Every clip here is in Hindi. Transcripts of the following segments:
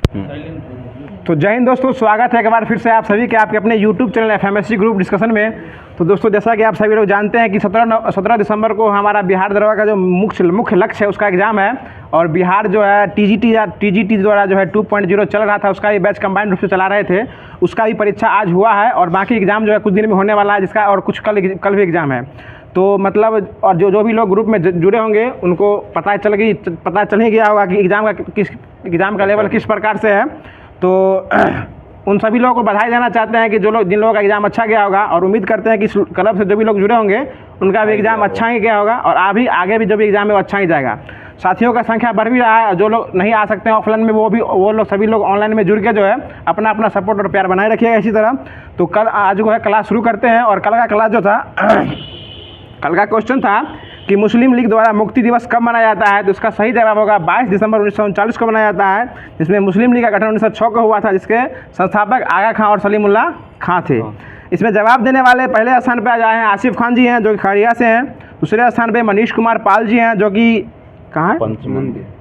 तो जय हिंद दोस्तों, स्वागत है एक बार फिर से आप सभी के आपके अपने YouTube channel FMSC group discussion में। तो दोस्तों, जैसा कि आप सभी लोग जानते हैं कि 17 दिसंबर को हमारा बिहार दरोगा का जो मुख्य लक्ष्य है उसका एग्ज़ाम है। और बिहार जो है TGT द्वारा जो है 2.0 चल रहा था, उसका भी बैच कंबाइंड रूप से चला रहे थे, उसका भी परीक्षा आज हुआ है। और बाकी एग्ज़ाम जो है कुछ दिन में होने वाला है, जिसका और कुछ कल भी एग्ज़ाम है। तो मतलब और जो भी लोग ग्रुप में जुड़े होंगे उनको पता चल ही गया होगा कि एग्ज़ाम का लेवल किस प्रकार से है। तो उन सभी लोगों को बधाई देना चाहते हैं कि जिन लोगों का एग्ज़ाम अच्छा गया होगा, और उम्मीद करते हैं कि क्लब से जो भी लोग जुड़े होंगे उनका भी एग्ज़ाम अच्छा ही गया होगा, और आगे भी जो भी एग्ज़ाम है वो अच्छा ही जाएगा। साथियों का संख्या बढ़ भी रहा है, जो लोग नहीं आ सकते हैं ऑफलाइन में वो लोग सभी लोग ऑनलाइन में जुड़ के जो है अपना सपोर्ट और प्यार बनाए रखिएगा इसी तरह। तो आज जो है क्लास शुरू करते हैं। और कल का क्लास जो था कल का क्वेश्चन था कि मुस्लिम लीग द्वारा मुक्ति दिवस कब मनाया जाता है। तो इसका सही जवाब होगा 22 दिसंबर 1939 को मनाया जाता है, जिसमें मुस्लिम लीग का गठन 1906 को हुआ था, जिसके संस्थापक आगा खां और सलीमुल्लाह खां थे। इसमें जवाब देने वाले पहले स्थान पर आए हैं आसिफ खान जी हैं, जो कि खगड़िया से हैं। दूसरे स्थान पर मनीष कुमार पाल जी हैं, जो कि कहाँ है,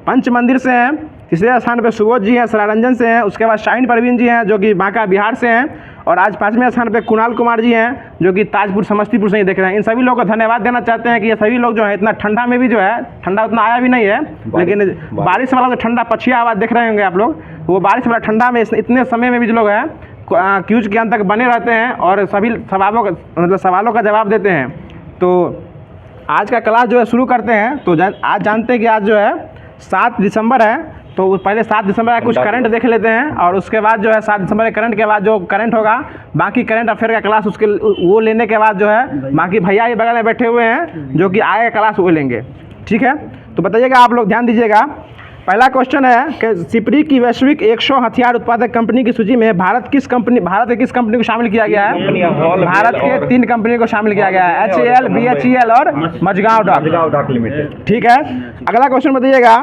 पंचमंदिर से हैं। तीसरे स्थान पर सुबोध जी हैं, सरारंजन से हैं। उसके बाद शाहीन परवीन जी हैं, जो कि बांका बिहार से हैं। और आज 5वें स्थान पे कुणाल कुमार जी हैं, जो कि ताजपुर समस्तीपुर से ही देख रहे हैं। इन सभी लोगों को धन्यवाद देना चाहते हैं कि ये सभी लोग जो है इतना ठंडा में भी जो है, ठंडा उतना आया भी नहीं है, लेकिन बारिश वाला जो ठंडा पछिया आवाज़ देख रहे होंगे आप लोग, वो बारिश वाला ठंडा में इतने समय में भी जो लोग हैं क्यूज के अंत तक बने रहते हैं और सभी सवालों का जवाब देते हैं। तो आज का क्लास जो है शुरू करते हैं। तो आज जानते हैं कि आज जो है 7 दिसंबर है, तो पहले 7 दिसंबर का कुछ करंट देख लेते हैं, और उसके बाद जो है 7 दिसंबर के करंट के बाद जो करंट होगा, बाकी करंट अफेयर का क्लास वो लेने के बाद जो है बाकी भैया ही बगल में बैठे हुए हैं जो कि आगे क्लास वो लेंगे। ठीक है, तो बताइएगा, आप लोग ध्यान दीजिएगा। पहला क्वेश्चन है कि सिपरी की वैश्विक 100 हथियार उत्पादक कंपनी की सूची में भारत के किस कंपनी को शामिल किया गया है। भारत के 3 कंपनी को शामिल किया गया है, HAL, BHEL और मझगांव डॉक लिमिटेड। ठीक है, अगला क्वेश्चन बताइएगा।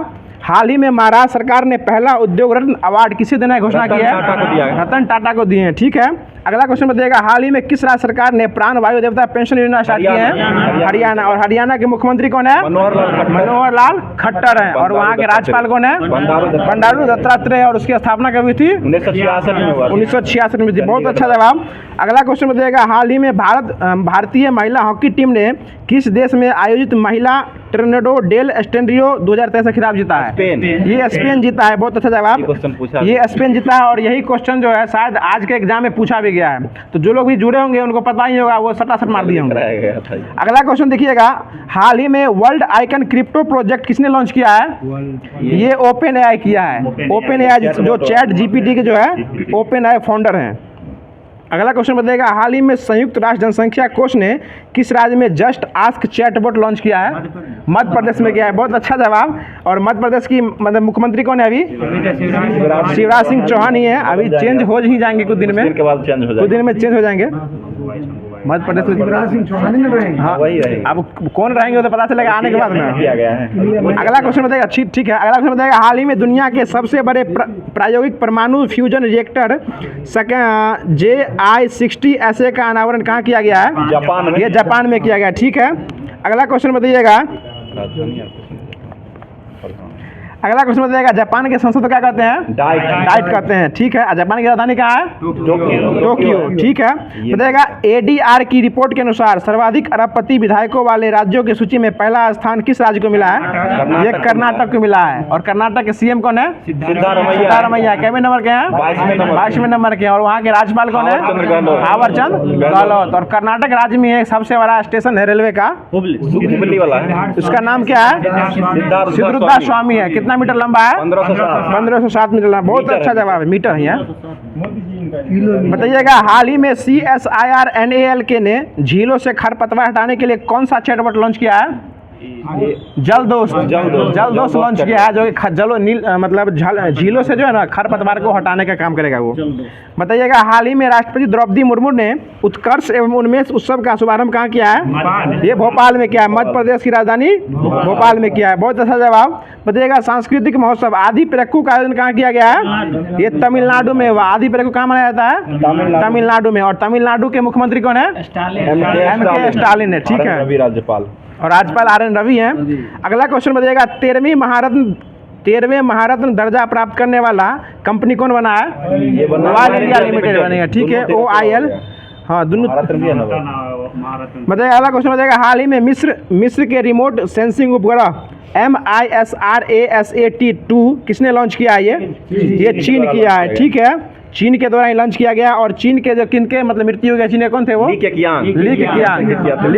हाल ही में महाराष्ट्र सरकार ने पहला उद्योग रत्न अवार्ड किसे देने की घोषणा की है। रतन टाटा को दिए हैं। ठीक है, अगला क्वेश्चन बताइएगा। हाल ही में किस राज्य सरकार ने प्राण वायु देवता पेंशन योजना स्टार्ट की है। हरियाणा। और हरियाणा के मुख्यमंत्री कौन है। मनोहर लाल खट्टर हैं। और वहाँ के राज्यपाल कौन है। बंडारू दत्तात्रेय। और उसकी स्थापना कब हुई थी। 1966 में थी। बहुत अच्छा जवाब। अगला क्वेश्चन बताइएगा। हाल ही में भारतीय महिला हॉकी टीम ने किस देश में आयोजित महिला टोर्नेडो डेल एस्टेंडियो 2023 खिताब जीता है। ये स्पेन जीता है। बहुत अच्छा जवाब, ये स्पेन जीता है। और यही क्वेश्चन जो है शायद आज के एग्जाम में पूछा भी गया है, तो जो लोग भी जुड़े होंगे उनको पता ही होगा, वो सटासट मार दिए होंगे। अगला क्वेश्चन देखिएगा। हाल ही में वर्ल्ड आइकन क्रिप्टो प्रोजेक्ट किसने लॉन्च किया है। ये ओपन एआई किया है। ओपन एआई जो चैट GPT के जो है ओपन एआई फाउंडर हैं। अगला क्वेश्चन बताइएगा। हाल ही में संयुक्त राष्ट्र जनसंख्या कोष ने किस राज्य में जस्ट आस्क चैटबॉट लॉन्च किया है। मध्य प्रदेश में किया है। बहुत अच्छा जवाब। और मध्य प्रदेश की मतलब मुख्यमंत्री कौन है अभी। शिवराज सिंह चौहान ही है। अभी चेंज हो ही जाएंगे कुछ दिन में, चेंज हो जाएंगे। मध्य प्रदेश में शिवराज सिंह चौहान ही रहेंगे। हाँ, वही रहेंगे। अब कौन रहेंगे वो तो पता चलेगा आने के बाद में। किया गया है। अगला क्वेश्चन बताइएगा। ठीक है, अगला क्वेश्चन बताइएगा। हाल ही में दुनिया के सबसे बड़े प्रायोगिक परमाणु फ्यूजन रिएक्टर JI-60 ऐसे का अनावरण कहाँ किया गया है। जापान में। ये जापान में किया गया। ठीक है, अगला क्वेश्चन बताइएगा। अगला क्वेश्चन बताइएगा। जापान के संसद को क्या कहते हैं। डाइट कहते हैं। ठीक है, जापान की राजधानी कहाँ है। टोक्यो। ठीक है, बताइएगा। ADR की रिपोर्ट के अनुसार सर्वाधिक अरबपति विधायकों वाले राज्यों की सूची में पहला स्थान किस राज्य को मिला है। ये कर्नाटक को मिला है। और कर्नाटक के CM कौन है। सिद्धारमैया। कैबिनेट नंबर के हैं 22वें नंबर के। और वहाँ के राज्यपाल कौन है। थावरचंद गहलोत। और कर्नाटक राज्य में एक सबसे बड़ा स्टेशन है रेलवे का, हुबली वाला है। उसका नाम क्या है। सिद्धरुद्धा स्वामी है। कितना मीटर लंबा है। 1507 मीटर लंबा। बहुत अच्छा जवाब है, मीटर ही है। बताइएगा। हाल ही में CSIR NALK ने झीलों से खरपतवार हटाने के लिए कौन सा चैटबॉट लॉन्च किया है। जल दोस्त लॉन्च किया है, जो कि झीलों से जो है ना खरपतवार को हटाने का काम करेगा वो। बताइएगा। हाल ही में राष्ट्रपति द्रौपदी मुर्मू ने उत्कर्ष एवं उन्मेष उत्सव का शुभारंभ कहाँ किया है। ये भोपाल में किया है। मध्य प्रदेश की राजधानी भोपाल में किया है। बहुत अच्छा जवाब। बताइएगा। सांस्कृतिक महोत्सव आदि पेरक्कू का आयोजन कहाँ किया गया है। ये तमिलनाडु में। आदि पेरक्कू कहाँ मनाया जाता है। तमिलनाडु में। और तमिलनाडु के मुख्यमंत्री कौन है। MK स्टालिन है। ठीक है, राज्यपाल और राज्यपाल RN रवि हैं। अगला क्वेश्चन बताइएगा। 13वीं महारत्न 13वें महारत्न दर्जा प्राप्त करने वाला कंपनी कौन बना है? ऑयल इंडिया लिमिटेड बनेगा, ठीक है, OIL। हाँ, दोनों बताइए। अगला क्वेश्चन बताएगा, हाल ही में मिस्र के रिमोट सेंसिंग उपग्रह MISRASAT-2 किसने लॉन्च किया है? ये चीन किया है, ठीक है, चीन के द्वारा ही लॉन्च किया गया। और चीन के जो किनके मतलब मृत्यु हो गया, चीन के कौन थे? वो ली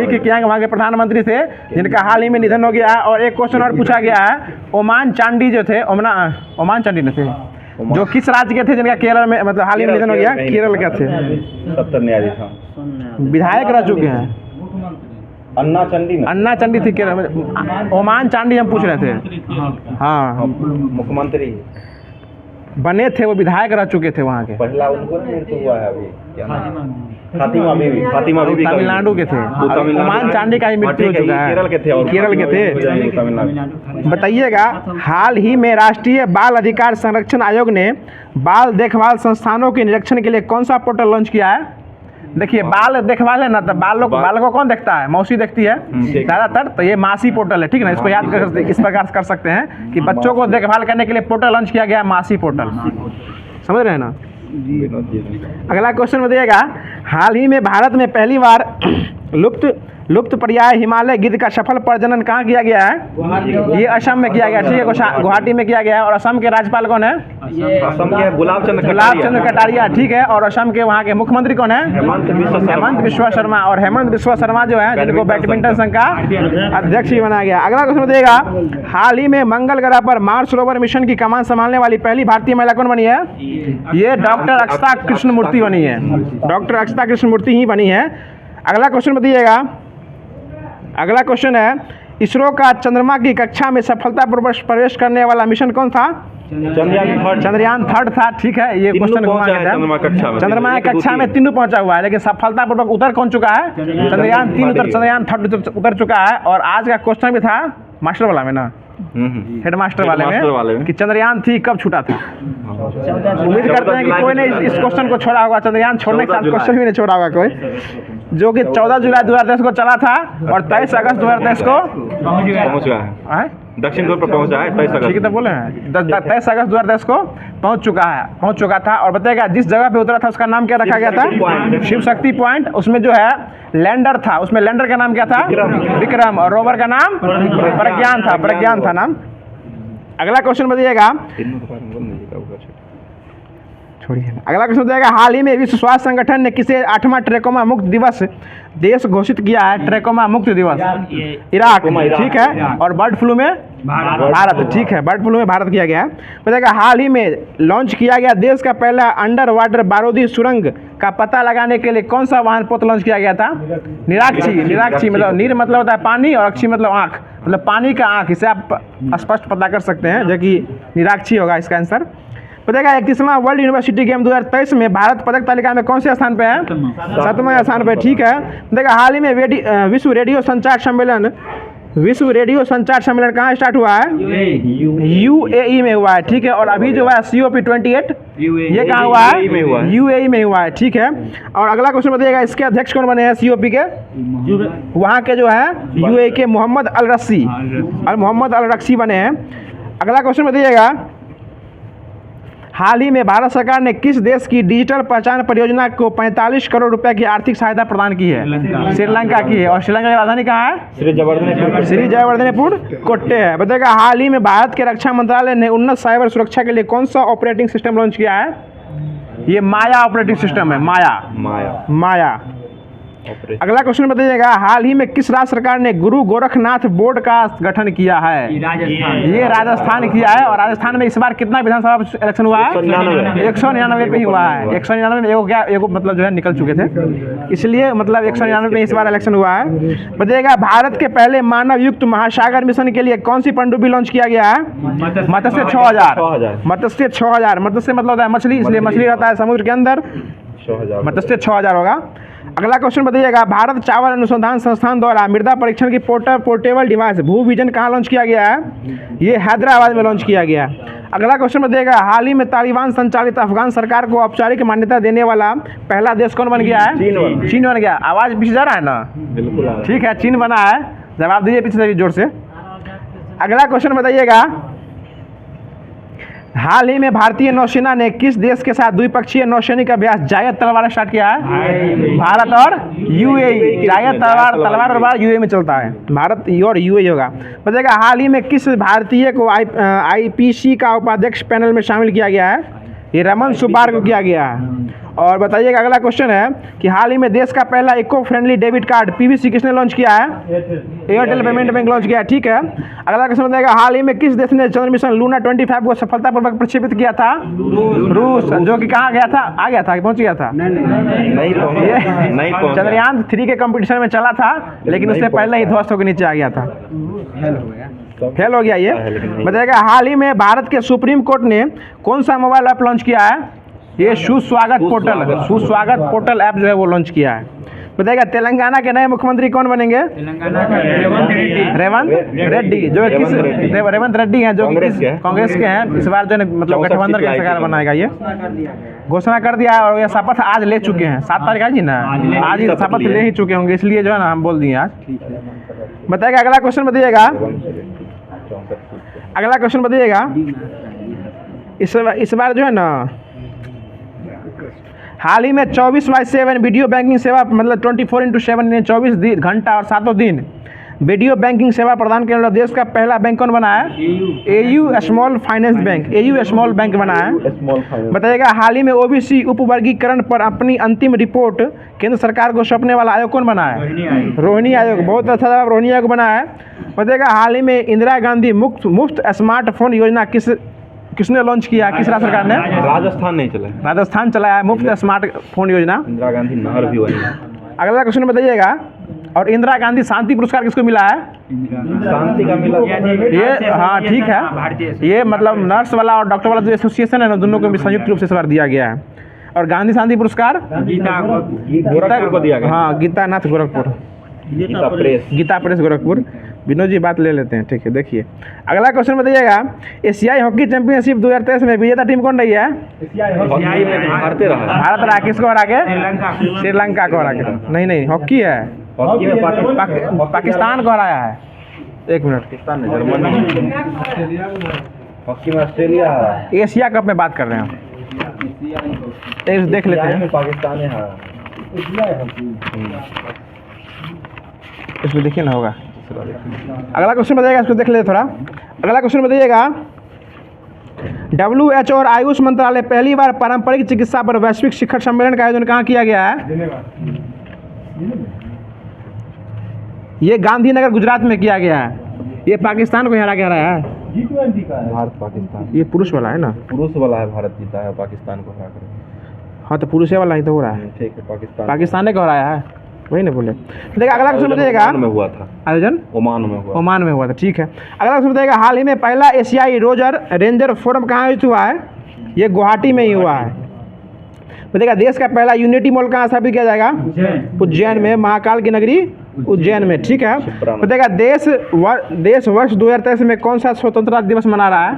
केकियांग वहाँ के प्रधानमंत्री थे, जिनका हाल ही में निधन हो गया। और एक क्वेश्चन और पूछा गया है, ओमान चांडी जो थे, ओमान चांडी न थे, जो किस राज्य के थे जिनका केरल में मतलब हाल ही में निधन हो गया? केरल के थे, 70 न्यायाधीश विधायक रह चुके हैं। अन्ना चंडी थी केरल में, ओमान चांडी हम पूछ रहे थे। हाँ, मुख्यमंत्री बने थे, वो विधायक रह चुके थे वहाँ के। पहला उनको मृत्यु हुआ है अभी, फातिमा बीबी तमिलनाडु के थे। ओमान चांडी का ही मृत्यु हो चुका है, केरल के थे। बताइएगा, हाल ही में राष्ट्रीय बाल अधिकार संरक्षण आयोग ने बाल देखभाल संस्थानों के निरीक्षण के लिए कौन सा पोर्टल लॉन्च किया है? देखिए, बाल देखभाल है ना, तो बाल को कौन देखता है? मौसी देखती है ज़्यादातर, तो ये मासी पोर्टल है, ठीक है ना। इसको याद कर इस प्रकार कर सकते हैं कि बच्चों को देखभाल करने के लिए पोर्टल लॉन्च किया गया है, मासी पोर्टल, समझ रहे हैं ना। अगला क्वेश्चन बताइएगा, हाल ही में भारत में पहली बार लुप्त पर्याय हिमालय गिद्ध का सफल प्रजनन कहाँ किया गया है? ये असम में किया गया, ठीक है, गुवाहाटी में किया गया है। और असम के राज्यपाल कौन है? असम के गुलाब चंद्र कटारिया, ठीक है। और असम के वहाँ के मुख्यमंत्री कौन है? हेमंत बिश्वा शर्मा। और हेमंत बिश्वा शर्मा जो है, जिनको बैडमिंटन संघ का अध्यक्ष भी बनाया गया। अगला क्वेश्चन बताइएगा, हाल ही में मंगल ग्रह पर मार्स रोवर मिशन की कमान संभालने वाली पहली भारतीय महिला कौन बनी है? ये डॉक्टर अक्षता कृष्णमूर्ति बनी है, डॉक्टर अक्षता कृष्णमूर्ति ही बनी है। अगला क्वेश्चन बताइएगा, अगला क्वेश्चन है, इसरो का चंद्रमा की कक्षा में सफलतापूर्वक प्रवेश करने वाला मिशन कौन था? चंद्रयान 3 था, ठीक है। ये क्वेश्चन चंद्रमा की कक्षा में 3 पहुंचा हुआ है, लेकिन सफलतापूर्वक उतर कौन चुका है? चंद्रयान 3 उतर चुका है। और आज का क्वेश्चन भी था मास्टर वाला में ना, हेडमास्टर वाले में, कि चंद्रयान 3 कब छूटा था। उम्मीद करते हैं कि कोई ने इस क्वेश्चन को छोड़ा होगा, चंद्रयान छोड़ने के साथ क्वेश्चन भी नहीं छोड़ा होगा कोई, जो कि 14 जुलाई 2023 को चला था और 23 अगस्त 2023 को पहुंच गया है, दक्षिण ध्रुव पर पहुंचा है। 23 अगस्त, ठीक है, तो बोले हैं 23 अगस्त 2023 को पहुंच चुका था। और बताएगा, जिस जगह पे उतरा था उसका नाम क्या रखा गया था? शिव शक्ति पॉइंट। उसमें जो है लैंडर था, उसमें लैंडर का नाम क्या था? विक्रम। और रोवर का नाम प्रज्ञान था नाम। अगला क्वेश्चन बताइएगा, छोड़िए। अगला क्वेश्चन बताइएगा, हाल ही में विश्व स्वास्थ्य संगठन ने किसे 8वां ट्रैकोमा मुक्त दिवस देश घोषित किया है? ट्रैकोमा मुक्त दिवस इराक, ठीक है। और बर्ड फ्लू में भारत, ठीक है, बर्ड फ्लू में भारत किया गया है। बताइएगा, हाल ही में लॉन्च किया गया देश का पहला अंडर वाटर बारूदी सुरंग का पता लगाने के लिए कौन सा वाहन पोत लॉन्च किया गया था? निराक्षी मतलब नीर मतलब होता है पानी, और अक्षी मतलब आँख, मतलब पानी का आँख। इसे आप स्पष्ट पता कर सकते हैं, जो कि निराक्षी होगा इसका आंसर। बताएगा, 31वां वर्ल्ड यूनिवर्सिटी गेम 2023 में भारत पदक तालिका में कौन से स्थान पे है? 7वें स्थान पे, ठीक है। देखा, हाल ही में विश्व रेडियो संचार सम्मेलन कहाँ स्टार्ट हुआ है? UAE में हुआ है, ठीक है। और अभी जो है COP28 ये कहाँ हुआ है? UAE में हुआ है, ठीक है। और अगला क्वेश्चन बताइएगा, इसके अध्यक्ष कौन बने हैं COP के? वहाँ के जो है UAE के मोहम्मद अल रक्सी बने हैं। अगला क्वेश्चन बताइएगा, हाल ही में भारत सरकार ने किस देश की डिजिटल पहचान परियोजना को 45 करोड़ रुपए की आर्थिक सहायता प्रदान की है? श्रीलंका की है। और श्रीलंका की राजधानी कहाँ है? श्री जयवर्धनेपुर कोट्टे है। बताइएगा, हाल ही में भारत के रक्षा मंत्रालय ने उन्नत साइबर सुरक्षा के लिए कौन सा ऑपरेटिंग सिस्टम लॉन्च किया है? ये माया ऑपरेटिंग सिस्टम है, माया। अगला क्वेश्चन बताइएगा, हाल ही में किस राज्य सरकार ने गुरु गोरखनाथ बोर्ड का गठन किया है? ये राजस्थान किया है। और राजस्थान में इस बार कितना विधानसभा इलेक्शन हुआ है? 199 पे ही हुआ है। 199 में एगो मतलब जो है निकल चुके थे, इसलिए मतलब 199 में इस बार इलेक्शन हुआ है। बताइएगा, भारत के पहले मानव युक्त महासागर मिशन के लिए कौन सी पनडुब्बी लॉन्च किया गया है? मत्स्य 6000। मत्स्य 6000, मत्स्य मतलब होता है मछली, इसलिए मछली रहता है समुद्र के अंदर, मत्स्य 6000 होगा। अगला क्वेश्चन बताइएगा, भारत चावल अनुसंधान संस्थान द्वारा मृदा परीक्षण की पोर्टेबल डिवाइस भू विजन कहाँ लॉन्च किया गया है? ये हैदराबाद में लॉन्च किया गया। अगला क्वेश्चन बताइएगा, हाल ही में तालिबान संचालित अफगान सरकार को औपचारिक मान्यता देने वाला पहला देश कौन बन गया है? चीन बन गया। आवाज़ पीछे जा रहा है ना? बिल्कुल, ठीक है, चीन बना है। जवाब दीजिए पीछे से जोर से। अगला क्वेश्चन बताइएगा, हाल ही में भारतीय नौसेना ने किस देश के साथ द्विपक्षीय नौसैनिक अभ्यास जायद तलवार स्टार्ट किया है? भारत और यूएई। जायद तलवार और बार यूएई में चलता है, भारत और यूएई होगा। बताइएगा हाल ही में किस भारतीय को आईपीसी का उपाध्यक्ष पैनल में शामिल किया गया है? ये रमन सुब्बार को किया गया है। और बताइएगा अगला क्वेश्चन है कि हाल ही में देश का पहला eco friendly debit card PVC किसने लॉन्च किया है? एयरटेल पेमेंट बैंक लॉन्च किया है, ठीक है। अगला क्वेश्चन बताइएगा हाल ही में किस देश ने चंद्र मिशन लूना 25 को सफलतापूर्वक प्रक्षेपित किया था? रूस, जो कि कहाँ गया था? आ गया था, पहुँच गया था? नहीं पहुंचा। चंद्रयान 3 के कंपटीशन में चला था, लेकिन उससे पहले ही ध्वस्त होकर नीचे आ गया था, फेल हो गया ये। बताइएगा हाल ही में भारत के सुप्रीम कोर्ट ने कौन सा मोबाइल ऐप लॉन्च किया है? ये सुस्वागत पोर्टल ऐप जो है वो लॉन्च किया है। बताइएगा तेलंगाना के नए मुख्यमंत्री कौन बनेंगे? रेवंत रेड्डी, जो किस रेवंत रेड्डी हैं, जो कांग्रेस के हैं। इस बार जो है मतलब गठबंधन का सरकार बनाएगा, ये घोषणा कर दिया और ये शपथ आज ले चुके हैं। 7 तारीख आज ही ना, आज ही शपथ ले ही चुके होंगे, इसलिए जो है ना हम बोल दिए आज। बताइएगा अगला क्वेश्चन बताइएगा, अगला क्वेश्चन बताइएगा इस बार जो है ना हाल ही में 24/7 वीडियो बैंकिंग सेवा मतलब 24/7 24 घंटा और 7 दिन वीडियो बैंकिंग सेवा प्रदान करने वाला देश का पहला बैंक कौन बना है? AU small finance bank, AU small bank बना है। बताइएगा हाल ही में ओबीसी उपवर्गीकरण पर अपनी अंतिम रिपोर्ट केंद्र सरकार को सौंपने वाला आयोग कौन बना है? रोहिणी आयोग। बहुत अच्छा जवाब, रोहिणी आयोग बना है। बताइएगा हाल ही में इंदिरा गांधी मुफ्त स्मार्टफोन योजना किसने लॉन्च किया? किस राज्य सरकार ने? राजस्थान नहीं चला, राजस्थान चलाया है मुफ्त स्मार्टफोन योजना। इंदिरा गांधी नहर भी बनी। अगला क्वेश्चन बताइएगा, और इंदिरा गांधी शांति पुरस्कार किसको मिला है? शांति का मिला ये, हाँ ठीक है, ये मतलब नर्स वाला और डॉक्टर वाला जो एसोसिएशन है ना, दोनों को भी संयुक्त रूप से इस बार दिया गया है। और गांधी शांति पुरस्कार गोरखपुर को दिया गया। हाँ, गीतानाथ गोरखपुर, गीता प्रेस गोरखपुर। विनोद जी बात ले लेते हैं, ठीक है। देखिए अगला क्वेश्चन बताइएगा, एशियाई हॉकी चैंपियनशिप 2023 में विजेता टीम कौन रही है? भारत रहा। किसको हरा के? श्रीलंका को हरा के। नहीं, हॉकी है, पाकिस्तान को हराया है। 1 मिनट, पाकिस्तान ने जर्मनी, हॉकी में ऑस्ट्रेलिया हरा। एशिया कप में बात कर रहे हैं, देख लेते हैं। पाकिस्तान ने हरा, इसमें देखिए ना होगा। अगला क्वेश्चन बताइएगा, इसको देख लेते थोड़ा। अगला क्वेश्चन बताइएगा, WHO और आयुष मंत्रालय पहली बार पारंपरिक चिकित्सा पर वैश्विक शिखर सम्मेलन का आयोजन कहाँ किया गया है? ये गांधीनगर गुजरात में किया गया है। ये पाकिस्तान को हरा के हराया है। भारत पाकिस्तान, ये पुरुष वाला है ना? पुरुष वाला है, भारत जीता है पाकिस्तान को हरा कर। हाँ तो पुरुष वाला ही तो हो रहा है, ठीक है। पाकिस्तान ने को हराया है, वही ना बोले। देखिए अगला क्वेश्चन बताइएगा, में हुआ था आयोजन ओमान में हुआ था, ठीक है। अगला क्वेश्चन बताइएगा, हाल ही में पहला एशियाई रेंजर फोरम कहाँ आयोजित हुआ है? ये गुवाहाटी में ही हुआ है। बताइएगा देश का पहला यूनिटी मॉल कहाँ स्थापित किया जाएगा? उज्जैन में, महाकाल की नगरी उज्जैन में, ठीक है। बताइएगा देश वर्ष 2023 में कौन सा स्वतंत्रता दिवस मना रहा है?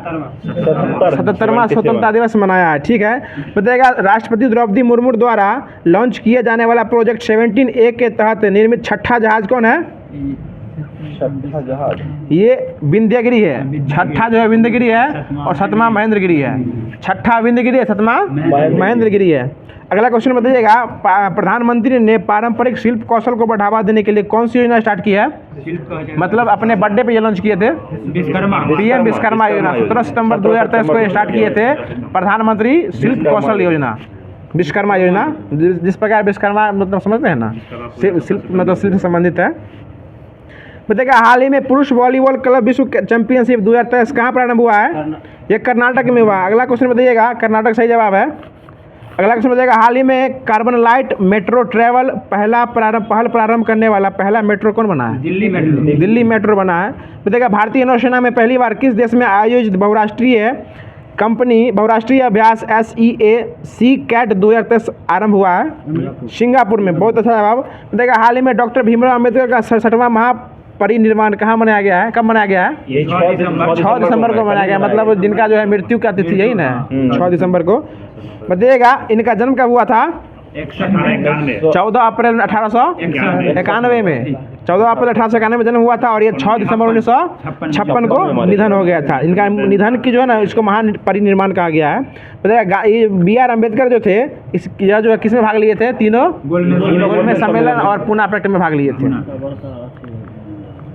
77वां स्वतंत्रता दिवस मनाया है, ठीक है। बताइएगा राष्ट्रपति द्रौपदी मुर्मू द्वारा लॉन्च किए जाने वाला प्रोजेक्ट 17A के तहत निर्मित छठा जहाज कौन है? छठा जहाज ये विंध्यगिरी है। छठा जो है विंध्यगिरी है और 7वां महेंद्रगिरी है। छठा विंध्यगिरी है, 7वां महेंद्रगिरी है। अगला क्वेश्चन बताइएगा, प्रधानमंत्री ने पारंपरिक शिल्प कौशल को बढ़ावा देने के लिए कौन सी योजना स्टार्ट की है? मतलब अपने बर्थडे पे ये लॉन्च किए थे, PM विश्वकर्मा योजना। 17 सितंबर 2023 को ये स्टार्ट किए थे प्रधानमंत्री शिल्प कौशल योजना, विश्वकर्मा योजना। जिस प्रकार विश्वकर्मा मतलब समझते हैं ना, शिल्प मतलब शिल्प से संबंधित है। बताइएगा हाल ही में पुरुष वॉलीबॉल क्लब विश्व चैंपियनशिप 2023 कहाँ प्रारंभ हुआ है? ये कर्नाटक में हुआ। अगला क्वेश्चन बताइएगा, कर्नाटक सही जवाब है। अगला क्वेश्चन बताइएगा, हाल ही में कार्बन लाइट मेट्रो ट्रेवल पहल प्रारंभ करने वाला पहला मेट्रो कौन बना है? दिल्ली मेट्रो बना है। बताइएगा भारतीय नौसेना में पहली बार किस देश में आयोजित बहुराष्ट्रीय अभ्यास SEA कैट 2023 आरंभ हुआ है? सिंगापुर में। बहुत अच्छा जवाब। बताइएगा हाल ही में डॉक्टर भीमराव अम्बेडकर का 67वां महापरिनिर्वाण कहाँ मनाया गया है? कब मनाया गया है? 6 दिसंबर को मनाया गया। मतलब जिनका जो है मृत्यु का तिथि यही ना, 6 दिसंबर को। बताइएगा इनका जन्म कब हुआ था? 14 अप्रैल 1891 में 14 अप्रैल 1891 में जन्म हुआ था और ये 6 दिसंबर 1956 को निधन हो गया था। इनका निधन की जो है ना, इसको महान परिनिर्वाण कहा गया है। बताइएगा, ये B.R. अम्बेडकर जो थे, इस यह जो है किस में भाग लिए थे? तीनों गोल में सम्मेलन और पुणे पैक्ट में भाग लिए थे।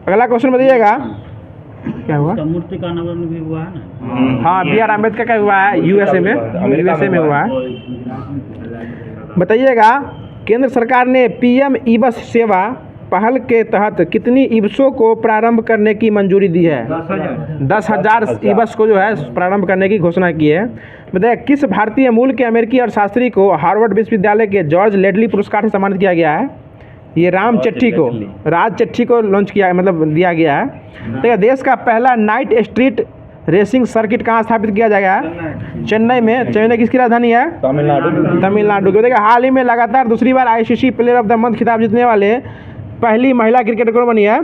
अगला क्वेश्चन बताइएगा, क्या हुआ? मूर्ति का अनावरण भी हुआ है ना? हाँ, B.R. अम्बेडकर का हुआ है, USA में हुआ है। बताइएगा, केंद्र सरकार ने PM ई-बस सेवा पहल के तहत कितनी ई-बसों को प्रारंभ करने की मंजूरी दी है? 10,000 ई-बस को जो है प्रारंभ करने की घोषणा की है। बताइए, किस भारतीय मूल के अमेरिकी अर्थशास्त्री को हार्वर्ड विश्वविद्यालय के जॉर्ज लेडली पुरस्कार से सम्मानित किया गया है? ये राज चट्टी को लॉन्च किया, मतलब दिया गया है। देखिए, देश का पहला नाइट स्ट्रीट रेसिंग सर्किट कहाँ स्थापित किया जाएगा? चेन्नई में। चेन्नई किसकी राजधानी है? तमिलनाडु की। देखिए, हाल ही में लगातार दूसरी बार ICC player of the month खिताब जीतने वाले पहली महिला क्रिकेटर कौन बनी है?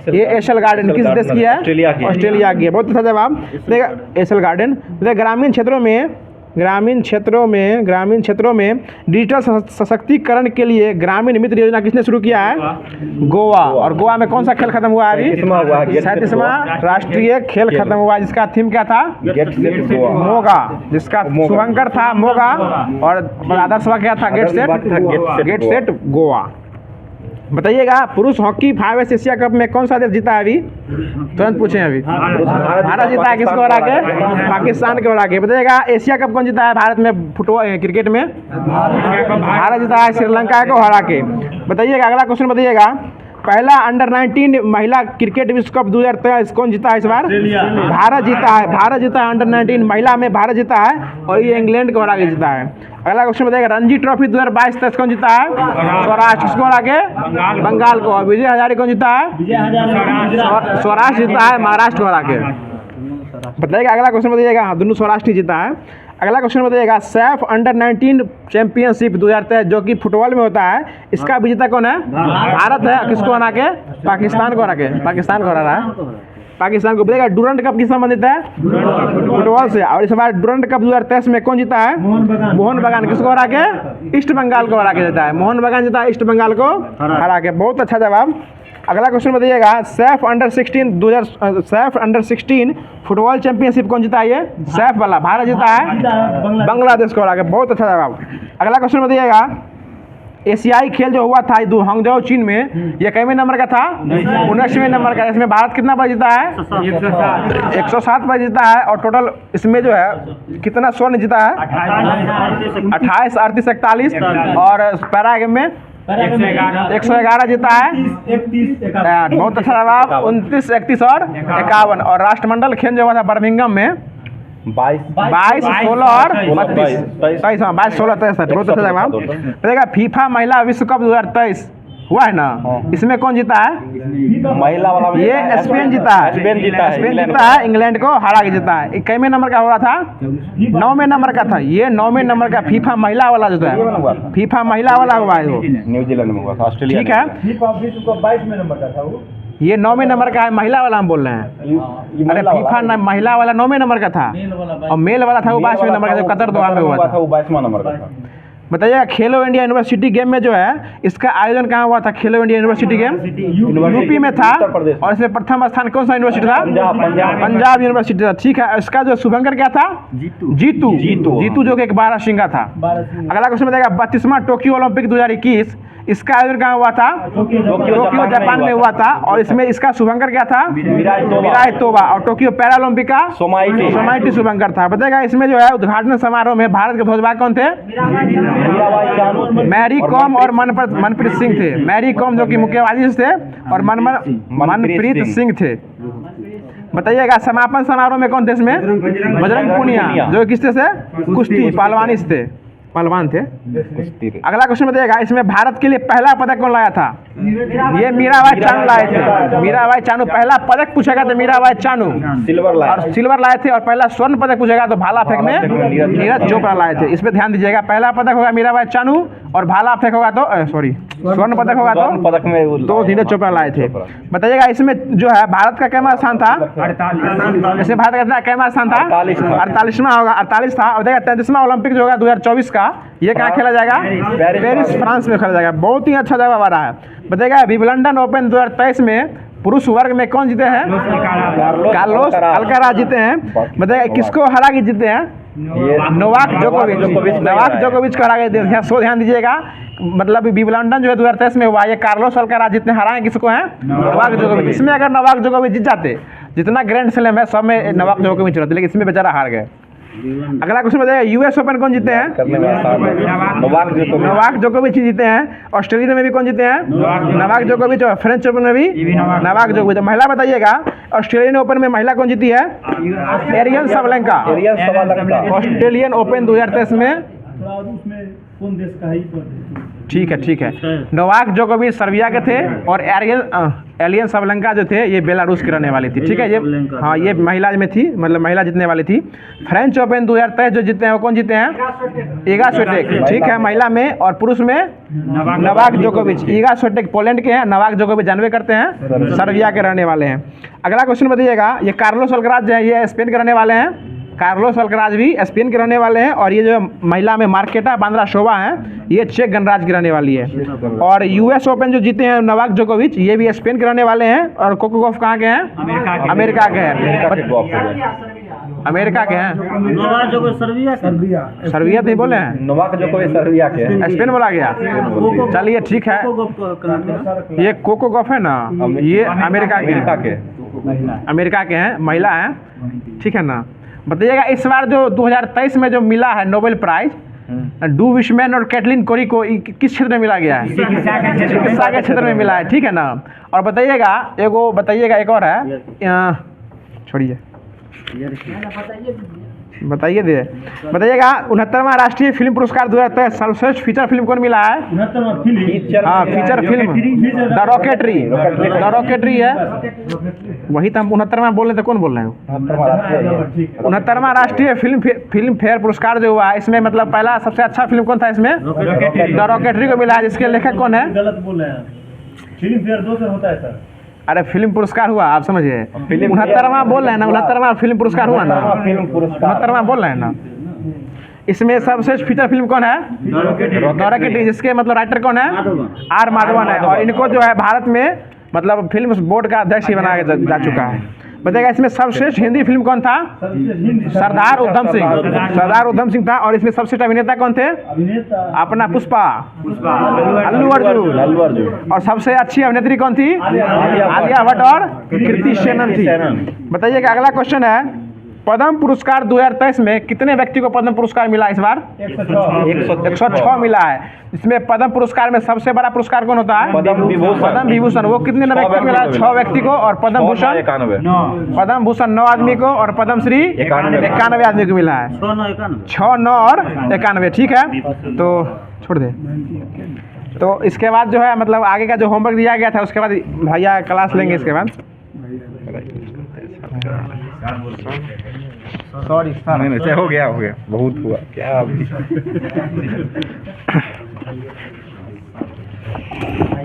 ये एशल गार्डन। किस देश की है? ऑस्ट्रेलिया की है। बहुत अच्छा जवाब। देखिए, एशल गार्डन। देखिए, ग्रामीण क्षेत्रों में डिजिटल सशक्तिकरण के लिए ग्रामीण मित्र योजना किसने शुरू किया है? गोवा। और गोवा में कौन सा खेल खत्म हुआ अभी? 37वां राष्ट्रीय खेल खत्म हुआ, जिसका थीम क्या था? मोगा। जिसका शुभंकर था मोगा और आदर्श क्या था? Get set Goa. बताइएगा, पुरुष हॉकी 5 एशिया कप में कौन सा देश जीता है अभी? तुरंत पूछें अभी। भारत जीता है। किसको हरा के? पाकिस्तान को हरा के। बताइएगा, एशिया कप कौन जीता है भारत में फुटबॉल क्रिकेट में? भारत जीता है श्रीलंका को हरा के। बताइएगा, अगला क्वेश्चन बताइएगा, पहला अंडर-19 महिला क्रिकेट विश्व कप 2023 कौन जीता है इस बार? भारत जीता है। अंडर-19 महिला में भारत जीता है और ये इंग्लैंड को हरा के जीता है। अगला क्वेश्चन बताइएगा, रणजी ट्रॉफी 2022-23 कौन जीता है? स्वराष्ट्र। किसको हरा के? बंगाल को। और विजय हजारे कौन जीता है? स्वराष्ट्र जीता है महाराष्ट्र को हरा के। बताइएगा, अगला क्वेश्चन बताइएगा, दोनों स्वराष्ट्र जीता है। अगला क्वेश्चन बताइएगा, सैफ अंडर-19 चैंपियनशिप 2023 जो कि फुटबॉल में होता है, इसका विजेता कौन है? भारत है। किसको हरा के? पाकिस्तान को हरा के। पाकिस्तान को हरा रहा है, पाकिस्तान को। बताइएगा, डुरंड कप किस संबंधित है? फुटबॉल से। और इस बार डुरंड कप 2023 में कौन जीता है? मोहन बगान। किसको हरा के? ईस्ट बंगाल को हरा के जीता है। मोहन बगान जीता है ईस्ट बंगाल को हरा के। बहुत अच्छा जवाब। अगला क्वेश्चन बताइएगा, सैफ अंडर-16 फुटबॉल चैंपियनशिप कौन जीता है? ये सैफ वाला भारत जीता है बांग्लादेश को हरा के। बहुत अच्छा जवाब। अगला क्वेश्चन बताइएगा, एशियाई खेल जो हुआ था हांगझाओ चीन में, ये कितवें नंबर का था? 19वें नंबर का। इसमें भारत कितना बार जीता है? 107 बार जीता है। और टोटल इसमें जो है कितना स्वर्ण जीता है? 28, 38, 41। और पैरा गेम में 111 जीता है। बहुत अच्छा जवाब। 29, 31 और 51। और राष्ट्रमंडल खेल जो हुआ था बर्मिंघम में 22, 16 और 32, 23। हाँ, 22, 16, 63। बहुत अच्छा जवाब। बताइएगा, फीफा महिला विश्व कप 2023 हुआ है ना, इसमें कौन जीता है? महिला वाला में ये स्पेन जीता है। स्पेन जीता है, इंग्लैंड को हरा के जीता है। कितवें नंबर का हुआ था? 9वें नंबर का था। ये 9वें नंबर का फीफा महिला वाला जो है, फीफा महिला वाला हुआ है वो न्यूजीलैंड में हुआ था। ऑस्ट्रेलिया। ठीक है, फीफा विश्व कप 22वें नंबर का था वो। ये 9वें नंबर का है, महिला वाला हम बोल रहे हैं। अरे फीफा महिला वाला 9वें नंबर का था और मेल वाला था वो 22वें नंबर का, जो कतर दोहा में हुआ था। वो 22वां नंबर का था। बताइएगा, खेलो इंडिया यूनिवर्सिटी गेम में जो है, इसका आयोजन कहाँ हुआ था? खेलो इंडिया यूनिवर्सिटी गेम यूपी में था। और इसमें प्रथम स्थान कौन सा यूनिवर्सिटी था? पंजाब यूनिवर्सिटी था। ठीक है, इसका जो शुभंकर क्या था? जीतू जो कि एक बारहसिंगा था। अगला क्वेश्चन बताइएगा, 32वां टोक्यो ओलंपिक 2021 इसका आयोजन कहाँ हुआ था? टोक्यो जापान में हुआ था। और इसमें इसका शुभंकर क्या था? मिराई तोबा। और टोक्यो पैरालंपिक का सोमाइटी शुभंकर था। बताइएगा, इसमें जो है उद्घाटन समारोह में भारत के ध्वजवाहक कौन थे? मैरी कॉम और मनप्रीत सिंह थे। मैरी कॉम जो कि मुक्केबाजी थे और मनप्रीत सिंह थे। बताइएगा, समापन समारोह में कौन थे इसमें? बजरंग पूनिया जो किससे से? कुश्ती पहलवानी से थे, पहलवान थे। अगला क्वेश्चन बताइएगा, इसमें भारत के लिए पहला पदक कौन लाया था? ये मीराबाई चानू लाए थे। मीराबाई चानू पहला पदक पूछेगा तो मीराबाई चानू सिल्वर लाए थे। और पहला स्वर्ण पदक पूछेगा तो भाला फेंक में नीरज चोपड़ा लाए थे। इसमें ध्यान दीजिएगा, पहला पदक होगा मीराबाई चानू और भाला फेंक होगा तो सॉरी स्वर्ण पदक होगा स्वर्ण तो पदक में वो 2 नीरज चोपड़ा लाए थे। बताइएगा इसमें जो है भारत का कैमा स्थान था, इसमें भारत का कितना कैमा स्थान था? 48वां होगा, 48 था। और देखिए 33वां ओलंपिक जो होगा 2024 का, ये कहाँ खेला जाएगा? पेरिस फ्रांस में खेला जाएगा। बहुत ही अच्छा जगह आ रहा है। बताइएगा विंबलडन ओपन 2023 में पुरुष वर्ग में कौन जीते हैं? कार्लोस अल्काराज जीते हैं। बताइए किसको हरा के जीते हैं? नोवाक जोकोविच। नोवाक जोकोविच को हरा के ध्यान दीजिएगा। मतलब विंबलडन जो है 2023 में हुआ, ये कार्लोस अल्काराज जितने हराए किसको हैं? नोवाक जोकोविच। इसमें अगर नोवाक जोकोविच जीत जाते, जितना ग्रैंड स्लैम है सब में नोवाक जोकोविच रहते, लेकिन इसमें बेचारा हार गए। अगला क्वेश्चन बताइए यूएस ओपन कौन जीते हैं? नोवाक जोकोविच जीते हैं। ऑस्ट्रेलिया में भी कौन जीते हैं? नोवाक जोकोविच। और फ्रेंच ओपन में भी नोवाक जोकोविच। महिला बताइएगा ऑस्ट्रेलियन ओपन में महिला कौन जीती है? Ariane Sabalenka. ऑस्ट्रेलियन ओपन 2023 में कौन देश का है? ठीक है। नोवाक जोकोविच सर्बिया के थे और एलियन सबलेंका जो थे ये बेलारूस की रहने वाली थी। ठीक है, ये हाँ ये महिला में थी, मतलब महिला जीतने वाली थी। फ्रेंच ओपन 2023 जो जीते हैं वो कौन जीते हैं? Iga Swiatek. ठीक है, महिला में। और पुरुष में नोवाक जोकोविच। इगा स्विएटेक पोलैंड के हैं, नोवाक जोकोविच जानवे करते हैं सर्बिया के रहने वाले हैं। अगला क्वेश्चन बताइएगा, ये कार्लोस अल्काराज जो है ये स्पेन के रहने वाले हैं। कार्लोस अल्काराज भी स्पेन के रहने वाले हैं। और ये जो महिला में मार्केटा बांद्राशोवा है ये चेक गणराज्य की रहने वाली है। और यूएस ओपन जो जीते हैं नोवाक जोकोविच ये भी स्पेन के रहने वाले हैं। और कोको गॉफ कहाँ के हैं? अमेरिका के हैं। अमेरिका के हैं। नोवाक जोकोविच सर्बिया नहीं बोले हैं, नोवाक जोकोविच सर्बिया के हैं। स्पेन बोला गया। चलिए ठीक है, ये कोको गॉफ है ना, ये अमेरिका के हैं, महिला हैं। ठीक है ना। बताइएगा इस बार जो 2023 में जो मिला है नोबेल प्राइज डू विशमैन और कैटलिन कोरी को किस क्षेत्र में मिला गया है? चिकित्सा के क्षेत्र में मिला है। ठीक है ना। और बताइएगा एक और है, छोड़िए बताइएगा 69वां राष्ट्रीय फिल्म पुरस्कार 2023 सर्वश्रेष्ठ फीचर फिल्म कौन मिला है? हाँ फीचर फिल्म द रॉकेटरी है। वही तो हम 69वां बोल रहे थे, कौन बोल रहे हैं? 69वां राष्ट्रीय फिल्म फेयर पुरस्कार जो हुआ है इसमें मतलब पहला सबसे अच्छा फिल्म कौन था इसमें? द रॉकेटरी को मिला है। जिसके लेखक कौन है? गलत बोल रहे हैं, फिल्म फेयर 2 से होता है सर। अरे फिल्म पुरस्कार हुआ, आप समझिए 69वां बोल रहे हैं ना, 69वां फिल्म पुरस्कार हुआ ना, 69वां बोल रहे हैं ना। इसमें सर्वश्रेष्ठ फीचर फिल्म कौन है? The rocketry. जिसके मतलब राइटर कौन है? आर माधवन है। और इनको जो है भारत में मतलब फिल्म बोर्ड का अध्यक्ष ही बनाया जा चुका है। बताइएगा इसमें सर्वश्रेष्ठ हिंदी फिल्म कौन था? सरदार उधम सिंह था। और इसमें सबसे अभिनेता कौन थे? अपना पुष्पा अल्लू अर्जुन। और सबसे अच्छी अभिनेत्री कौन थी? आलिया भट्ट और कृति सेनन थी। बताइएगा अगला क्वेश्चन है, पद्म पुरस्कार 2023 में कितने व्यक्ति को पद्म पुरस्कार मिला इस बार? 106 मिला है। इसमें पद्म पुरस्कार में सबसे बड़ा पुरस्कार कौन होता है? पद्म विभूषण। वो कितने व्यक्ति को मिला? 6 व्यक्ति को। और पद्म भूषण 9 आदमी को। और पद्म श्री 91 आदमी को मिला है। 6, 9 और 91। ठीक है, तो छोड़ दे। तो इसके बाद जो है मतलब आगे का जो होमवर्क दिया गया था उसके बाद भैया क्लास लेंगे। इसके बाद सॉरी नहीं हो गया बहुत हुआ क्या अभी।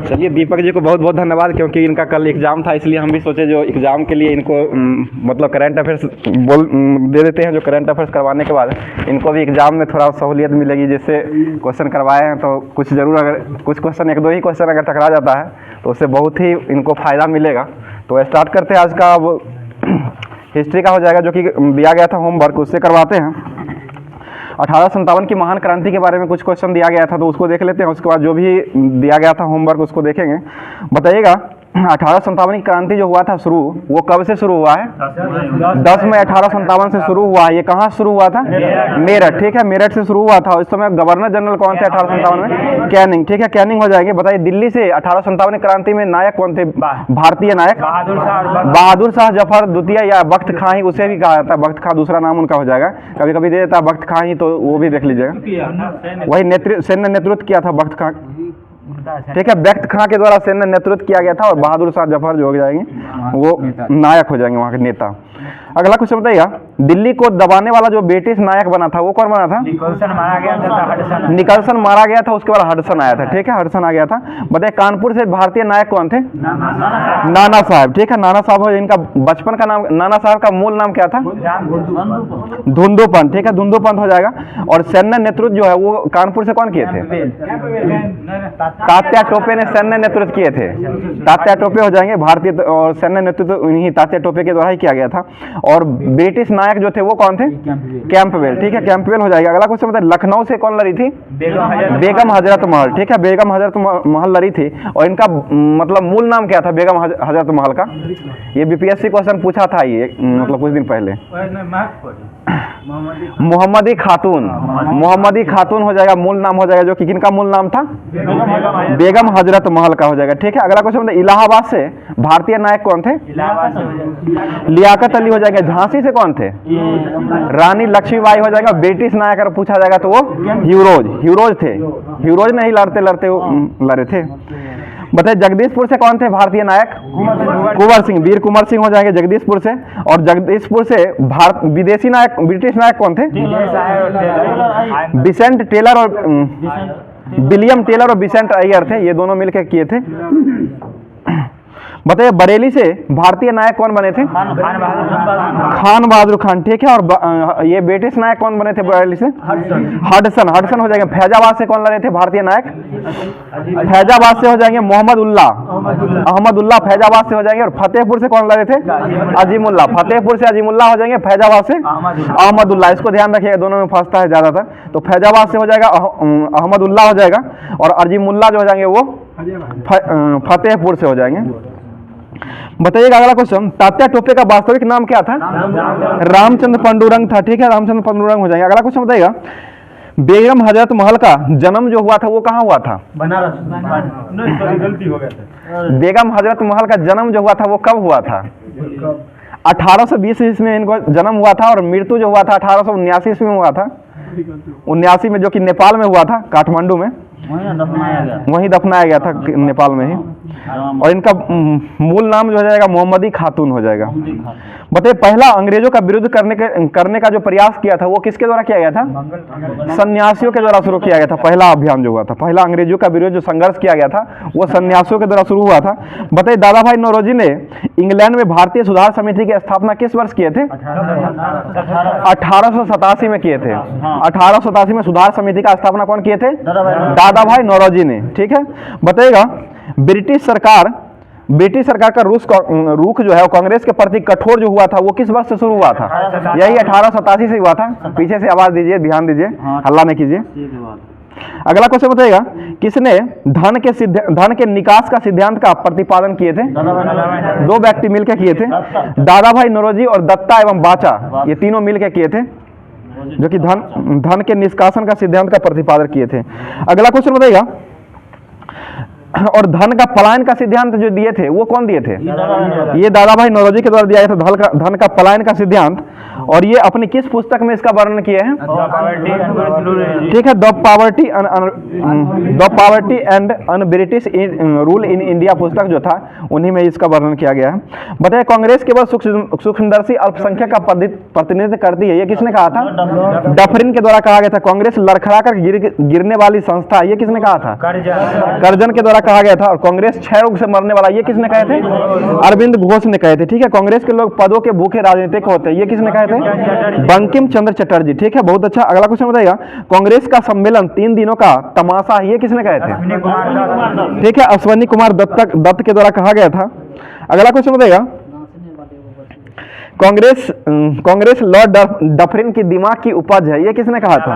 चलिए दीपक जी को बहुत बहुत धन्यवाद, क्योंकि इनका कल एग्ज़ाम था इसलिए हम भी सोचे जो एग्ज़ाम के लिए इनको मतलब करंट अफेयर्स दे देते हैं। जो करंट अफेयर्स करवाने के बाद इनको भी एग्ज़ाम में थोड़ा सहूलियत मिलेगी। जैसे क्वेश्चन करवाए हैं तो कुछ ज़रूर अगर कुछ क्वेश्चन 1-2 ही क्वेश्चन अगर टकरा जाता है तो उससे बहुत ही इनको फ़ायदा मिलेगा। तो स्टार्ट करते हैं आज का। अब हिस्ट्री का हो जाएगा जो कि दिया गया था होमवर्क, उससे करवाते हैं। 1857 की महान क्रांति के बारे में कुछ क्वेश्चन दिया गया था तो उसको देख लेते हैं। उसके बाद जो भी दिया गया था होमवर्क उसको देखेंगे। बताइएगा 1857 की क्रांति जो हुआ था शुरू, वो कब से शुरू हुआ है? 10 मई 1857 से शुरू हुआ है। ये कहाँ शुरू हुआ था? मेरठ। ठीक है, मेरठ से शुरू हुआ था। इस समय गवर्नर जनरल कौन थे 1857 में? कैनिंग। ठीक है, कैनिंग हो जाएंगे। बताइए दिल्ली से 1857 क्रांति में नायक कौन थे? भारतीय नायक बहादुर शाह जफर द्वितीय या बख्त खां ही उसे भी कहा जाता है। बख्त खां दूसरा नाम उनका हो जाएगा, कभी कभी दे देता है बख्त खां ही, तो वो भी देख लीजिएगा। वही सैन्य नेतृत्व किया था बख्त खां। ठीक है, बख्त खां के द्वारा सैन्य नेतृत्व किया गया था। और बहादुर शाह जफर जो हो जाएंगे वो नायक हो जाएंगे, वहाँ के नेता। अगला क्वेश्चन बताइएगा, दिल्ली को दबाने वाला जो ब्रिटिश नायक बना था वो कौन बना था? निकोलसन मारा गया था, हडसन निकलसन मारा गया था, उसके बाद हडसन आया था। ठीक है, हडसन आ गया था। बताइए कानपुर से भारतीय नायक कौन थे? नाना साहब। ठीक है, नाना साहब, इनका बचपन का नाम, नाना साहब का मूल नाम क्या था? धुंधुपंत। ठीक है, धुंधुपंत हो जाएगा। और सैन्य नेतृत्व जो है वो कानपुर से कौन किए थे? तात्या टोपे ने सैन्य नेतृत्व किए थे। तात्या टोपे हो जाएंगे, भारतीय और सैन्य नेतृत्व इन्हीं तात्या टोपे के द्वारा ही किया गया था। और ब्रिटिश नायक जो थे वो कौन थे? कैंपबेल। ठीक है, कैंपबेल हो जाएगा। अगला क्वेश्चन बताइए, लखनऊ से कौन लड़ी थी? बेगम हजरत महल। ठीक है, बेगम हजरत महल लड़ी थी। और इनका मतलब मूल नाम क्या था बेगम हजरत महल का? ये बीपीएससी क्वेश्चन पूछा था ये मतलब कुछ दिन पहले। मोहम्मदी खातून। मोहम्मदी खातून हो जाएगा, मूल नाम हो जाएगा, जो कि किनका मूल नाम था? बेगम हजरत महल का हो जाएगा। ठीक है, अगला क्वेश्चन बताइए, इलाहाबाद से भारतीय नायक कौन थे? लियाकत अली हो जाएगा। झांसी से कौन थे? रानी लक्ष्मीबाई हो जाएगा। ब्रिटिश नायक अगर पूछा जाएगा तो वो ह्यूरोज थे। ह्यूरोज नहीं लड़ते लड़ते लड़े थे। बताइए जगदीशपुर से कौन थे भारतीय नायक? कुंवर सिंह। वीर कुंवर सिंह हो जाएंगे जगदीशपुर से। और जगदीशपुर से भारत विदेशी नायक ब्रिटिश नायक कौन थे? बिसेंट टेलर और विलियम टेलर और बिसेंट अय्यर थे, ये दोनों मिलकर किए थे। बताइए बरेली से भारतीय नायक कौन बने थे? खान बहादुर खान। ठीक है, और ये ब्रिटिश नायक कौन बने थे बरेली से? हडसन। हडसन हो जाएंगे। फैजाबाद से कौन लड़े थे भारतीय नायक? फैजाबाद से हो जाएंगे मोहम्मद अहमदुल्ला फैजाबाद से हो जाएंगे। और फतेहपुर से कौन लड़े थे? अजीमुल्ला। फतेहपुर से अजीमुल्ला हो जाएंगे, फैजाबाद से अहमदुल्ला। इसको ध्यान रखिएगा, दोनों में फंसता है ज्यादातर। तो फैजाबाद से हो जाएगा अहमदुल्ला हो जाएगा, और अजीमुल्ला जो हो जाएंगे वो फतेहपुर से हो जाएंगे। बताइएगा अगला क्वेश्चन, तात्या टोपे का वास्तविक नाम क्या था? रामचंद्र पांडुरंग था। ठीक है, रामचंद्र पांडुरंग हो जाएंगे। अगला क्वेश्चन बताइएगा, बेगम हजरत महल का जन्म जो हुआ था वो कहाँ हुआ था? बनारस। नहीं, गलती हो गया था। बेगम हजरत महल का जन्म जो हुआ था वो कब हुआ था? 1820 ईस्वी में इनको जन्म हुआ था। और मृत्यु जो हुआ था 1879 ईस्वी में हुआ था। 79 में, जो कि नेपाल में हुआ था, काठमांडू में। वहीं दफनाया गया था नेपाल में ही। और इनका मूल नाम जो हो जाएगा मोहम्मदी खातून हो जाएगा। बताइए पहला अंग्रेजों का विरोध करने का जो प्रयास किया था वो किसके द्वारा किया गया था? सन्यासियों के द्वारा शुरू किया गया था। पहला अभियान जो हुआ था, पहला अंग्रेजों का विरोध जो संघर्ष किया गया था वो सन्यासियों के द्वारा शुरू हुआ था। बताइए दादा भाई नौरोजी ने इंग्लैंड में भारतीय सुधार समिति की स्थापना किस वर्ष किए थे? 1887 में किए थे। 1887 में सुधार समिति का स्थापना कौन किए थे? दादा भाई नौरोजी ने। ठीक है, बताइएगा ब्रिटिश सरकार का रुख जो है वो कांग्रेस के प्रति कठोर जो हुआ था वो किस वर्ष से शुरू हुआ था? यही 1887 से हुआ था। पीछे से आवाज दीजिए, ध्यान दीजिए, हल्ला नहीं कीजिए। अगला क्वेश्चन बताइएगा, किसने धन के निकास का सिद्धांत का प्रतिपादन किए थे? दो व्यक्ति मिलकर किए थे, दादा भाई नौरोजी और दत्ता एवं बाचा, ये तीनों मिलकर किए थे, जो कि धन के निष्कासन का सिद्धांत का प्रतिपादन किए थे। अगला क्वेश्चन बताइएगा, और धन का पलायन का सिद्धांत जो दिए थे वो कौन दिए थे? ये दादा भाई नौरोजी के द्वारा दिया गया था, धन का पलायन का सिद्धांत। और ये अपनी किस पुस्तक में इसका वर्णन किए हैं? ठीक है, the poverty and un-British rule in India पुस्तक जो था उन्हीं में इसका वर्णन किया गया है। बताइए कांग्रेस केवल सूक्ष्मदर्शी अल्पसंख्यक का प्रतिनिधित्व करती है, ये किसने कहा था? डफरिन के द्वारा कहा गया था। कांग्रेस लड़खड़ा कर गिरने वाली संस्था, ये किसने कहा था? कर्जन के द्वारा कहा गया था। और कांग्रेस क्षय रोग से मरने वाला, ये किसने कहे थे? अरविंद घोष ने कहे थे। ठीक है, कांग्रेस के लोग पदों के भूखे राजनीतिक होते हैं, ये किसने कहे थे? बंकिम चंद्र चटर्जी। ठीक है, बहुत अच्छा। अगला क्वेश्चन बताइएगा, कांग्रेस का सम्मेलन 3 दिनों का तमाशा है, ये किसने कहे थे? ठीक है, अश्विनी कुमार दत्त के द्वारा कहा गया था। अगला क्वेश्चन बताइएगा, कांग्रेस लॉर्ड डफरिन की दिमाग की उपज है, ये किसने कहा था?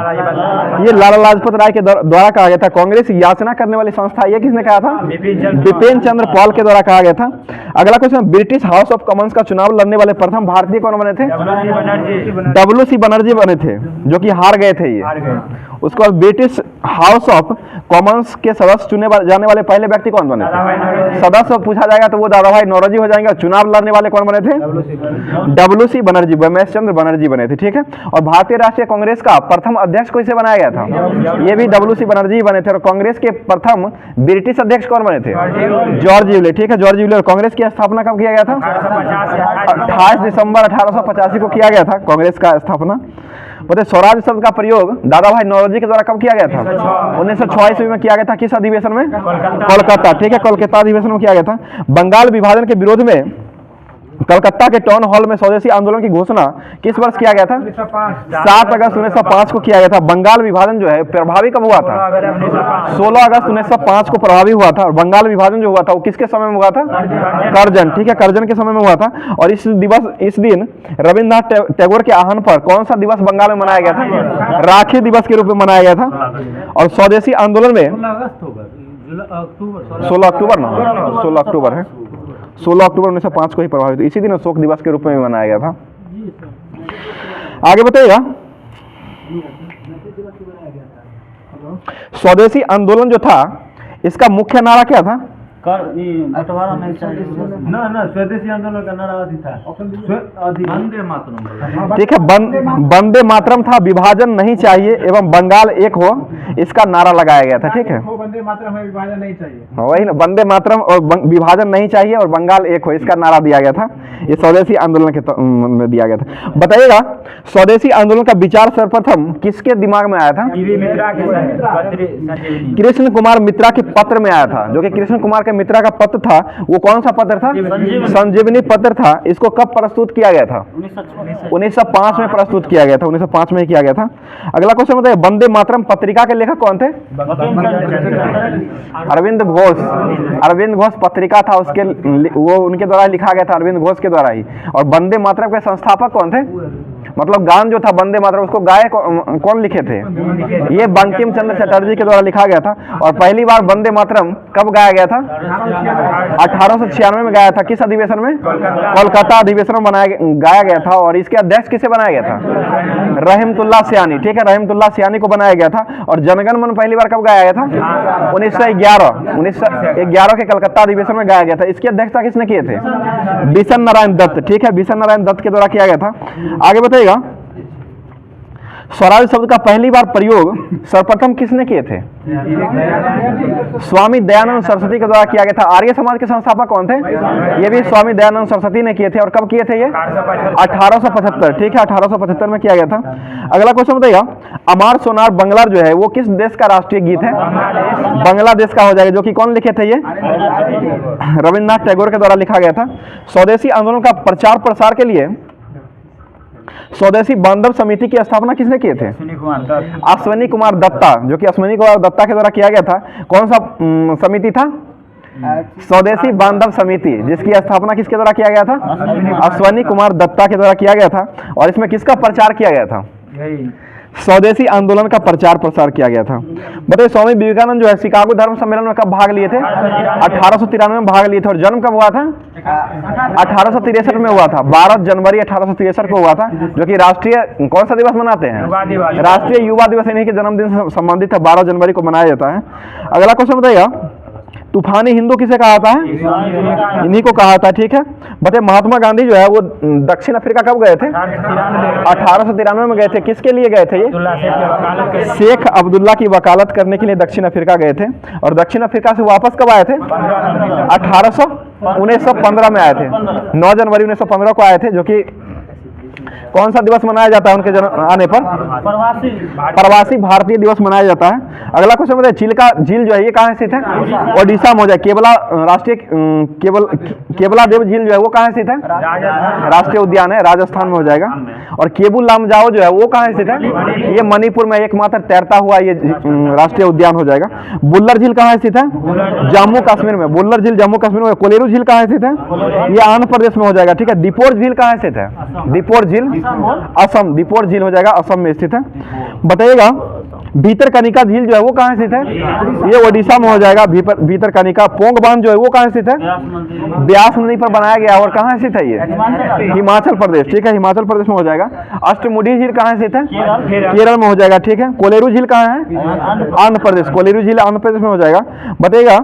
ये लाला लाजपत राय के द्वारा कहा गया था। कांग्रेस याचना करने वाली संस्था, ये किसने कहा था? बिपिन चंद्र पॉल के द्वारा कहा गया था। अगला question, British house of Commons का चुनाव लड़ने वाले प्रथम भारतीय कौन बने थे? WC बनर्जी बने थे, जो कि हार गए थे ये। उसके बाद ब्रिटिश हाउस ऑफ कॉमन्स के सदस्य चुने जाने वाले पहले व्यक्ति कौन बने थे? सदस्य पूछा जाएगा तो वो दादा भाई नौरोजी हो जाएंगे। चुनाव लड़ने वाले कौन बने थे? WC बनर्जी, रमेश चंद्र बनर्जी बने थे, ठीक है। और भारतीय राष्ट्रीय कांग्रेस का प्रथम अध्यक्ष किसे बनाया गया था? ये भी WC बनर्जी बने थे। और कांग्रेस के प्रथम ब्रिटिश अध्यक्ष कौन बने थे? जॉर्ज यूले, ठीक है, जॉर्ज यूले। और कांग्रेस की स्थापना कब किया गया था? 28 दिसंबर 1885 को किया गया था कांग्रेस का स्थापना। बोलते स्वराज शब्द का प्रयोग दादा भाई नौरोजी के द्वारा कब किया गया था? 1926 में किया गया था। किस अधिवेशन में? कोलकाता, ठीक है, कोलकाता अधिवेशन में किया गया था। बंगाल विभाजन के विरोध में कलकत्ता के टाउन हॉल में स्वदेशी आंदोलन की घोषणा किस वर्ष किया गया था? 7 अगस्त 1905 को किया गया था। बंगाल विभाजन जो है प्रभावी कब हुआ था? 16 अगस्त 1905 को प्रभावी हुआ था। और बंगाल विभाजन जो हुआ था वो किसके समय में हुआ था? कर्जन, ठीक है, कर्जन के समय में हुआ था। और इस दिन रविन्द्रनाथ टैगोर के आह्वान पर कौन सा दिवस बंगाल में मनाया गया था? राखी दिवस के रूप में मनाया गया था। और स्वदेशी आंदोलन में 16 अक्टूबर ना, 16 अक्टूबर है, 16 अक्टूबर 1905 को ही प्रभावित, इसी दिन शोक दिवस के रूप में भी मनाया गया था। आगे बताइएगा, स्वदेशी आंदोलन जो था इसका मुख्य नारा क्या था? बंटवारा नहीं चाहिए ना स्वदेशी आंदोलन का नारा अभी था वंदे मातरम, ठीक है, वंदे मातरम था, विभाजन नहीं चाहिए एवं बंगाल एक हो, इसका नारा लगाया गया था, ठीक है। वंदे मातरम है, विभाजन नहीं चाहिए, वही ना, वंदे मातरम और विभाजन नहीं चाहिए और बंगाल एक हो, इसका नारा दिया गया था। ये स्वदेशी आंदोलन के में दिया गया था। बताइएगा, स्वदेशी आंदोलन का विचार सर्वप्रथम किसके दिमाग में आया था? कृष्ण कुमार मित्रा के पत्र में आया था। जो कि कृष्ण कुमार के मित्रा का पत्र था, वो कौन सा पत्र था? संजीवनी पत्र था। इसको कब प्रस्तुत किया गया था? 1905 में प्रस्तुत किया गया था, 1905 में किया गया था। अगला क्वेश्चन बताइए, वंदे मातरम पत्रिका के लेखक कौन थे? अरविंद घोष। अरविंद घोष पत्रिका था, उसके वो उनके द्वारा लिखा गया था, अरविंद घोष के द्वारा ही। और वंदे मातरम के संस्थापक कौन थे? मतलब गान जो था वंदे मातरम, उसको गाए कौन लिखे थे? ये बंकिम चंद्र चटर्जी के द्वारा लिखा गया था। और पहली बार वंदे मातरम कब गाया गया था? 1896 में गाया था। किस अधिवेशन में? कोलकाता अधिवेशन में गाया गया था। और इसके अध्यक्ष किसे बनाया गया था? रहमतुल्लाह सियानी, ठीक है, रहमतुल्लाह सियानी को बनाया गया था। और जनगण मन पहली बार कब गाया गया था? 1911 के कलकत्ता अधिवेशन में गाया गया था। इसकी अध्यक्षता किसने किए थे? बिशन नारायण दत्त, ठीक है, बिशन नारायण दत्त के द्वारा किया गया था। आगे बताइएगा, स्वराज शब्द का पहली बार प्रयोग सर्वप्रथम किसने किए थे? स्वामी दयानंद सरस्वती के द्वारा किया गया था। आर्य समाज के संस्थापक कौन थे? ये भी स्वामी दयानंद सरस्वती ने किए थे। और कब किए थे ये? 1875, ठीक है, 1875 में किया गया था। अगला क्वेश्चन बताइएगा, अमार सोनार बंगला जो है वो किस देश का राष्ट्रीय गीत है? बांग्लादेश का हो जाएगा। जो कि कौन लिखे थे? ये रविन्द्रनाथ टैगोर के द्वारा लिखा गया था। स्वदेशी आंदोलन का प्रचार प्रसार के लिए स्वदेशी बांधव समिति की स्थापना किसने किए थे? अश्विनी कुमार दत्ता, जो कि अश्विनी कुमार दत्ता के द्वारा किया गया था। कौन सा समिति था? स्वदेशी बांधव समिति, जिसकी स्थापना किसके द्वारा किया गया था? अश्विनी कुमार दत्ता के द्वारा किया गया था। और इसमें किसका प्रचार किया गया था? स्वदेशी आंदोलन का प्रचार प्रसार किया गया था। बताइए, स्वामी विवेकानंद जो है शिकागो धर्म सम्मेलन में कब भाग लिए थे? 1893 में भाग लिए थे। और जन्म कब हुआ था? 1863 में हुआ था, 12 जनवरी 1863 को हुआ था। जो कि राष्ट्रीय कौन सा दिवस मनाते हैं? राष्ट्रीय युवा दिवस, इन्हीं के जन्मदिन से संबंधित है, 12 जनवरी को मनाया जाता है। अगला क्वेश्चन बताइएगा, तूफानी हिंदू किसे कहा था? इन्हीं को कहा था, ठीक है। बताइए, महात्मा गांधी जो है वो दक्षिण अफ्रीका कब गए थे? 1893 में गए थे। किसके लिए गए थे? ये शेख अब्दुल्ला की वकालत करने के लिए दक्षिण अफ्रीका गए थे। और दक्षिण अफ्रीका से वापस कब आए थे? 1915 में आए थे, 9 जनवरी 1915 को आए थे। जो कि कौन सा दिवस मनाया जाता है उनके जन्म आने पर? प्रवासी भारतीय दिवस मनाया जाता है। अगला क्वेश्चन बताइए, चिल्का झील जो है ये कहाँ स्थित है? ओडिशा में हो जाए। केवला राष्ट्रीय केवला देव झील जो है वो कहाँ स्थित है? राष्ट्रीय उद्यान है, राजस्थान में हो जाएगा। और केबुल लामजाओ जो है वो कहाँ स्थित है? ये मणिपुर में एकमात्र तैरता हुआ ये राष्ट्रीय उद्यान हो जाएगा। बुल्लर झील कहाँ स्थित है? जम्मू कश्मीर में। बुल्लर झील जम्मू कश्मीर में। कोलेरू झील कहाँ स्थित है? ये आंध्र प्रदेश में हो जाएगा, ठीक है। दीपोर झील कहाँ स्थित है? दीपोर झील असम, दीपोर झील हो जाएगा, असम में स्थित है। बताइएगा, भीतरकनिका झील जो है वो कहाँ स्थित है? ये ओडिशा में हो जाएगा। भीतरकनिका। पोंग बांध जो है वो कहाँ स्थित है? ब्यास नदी पर बनाया गया और कहाँ स्थित है ये? हिमाचल प्रदेश। ठीक है, हिमाचल प्रदेश में हो जाएगा। अष्टमुडी झील कहाँ स्थित है? केरल में हो जाएगा। ठीक है, कोलेरू झील कहाँ है? आंध्र प्रदेश। कोलेरू झील आंध्र प्रदेश में हो जाएगा। बताइएगा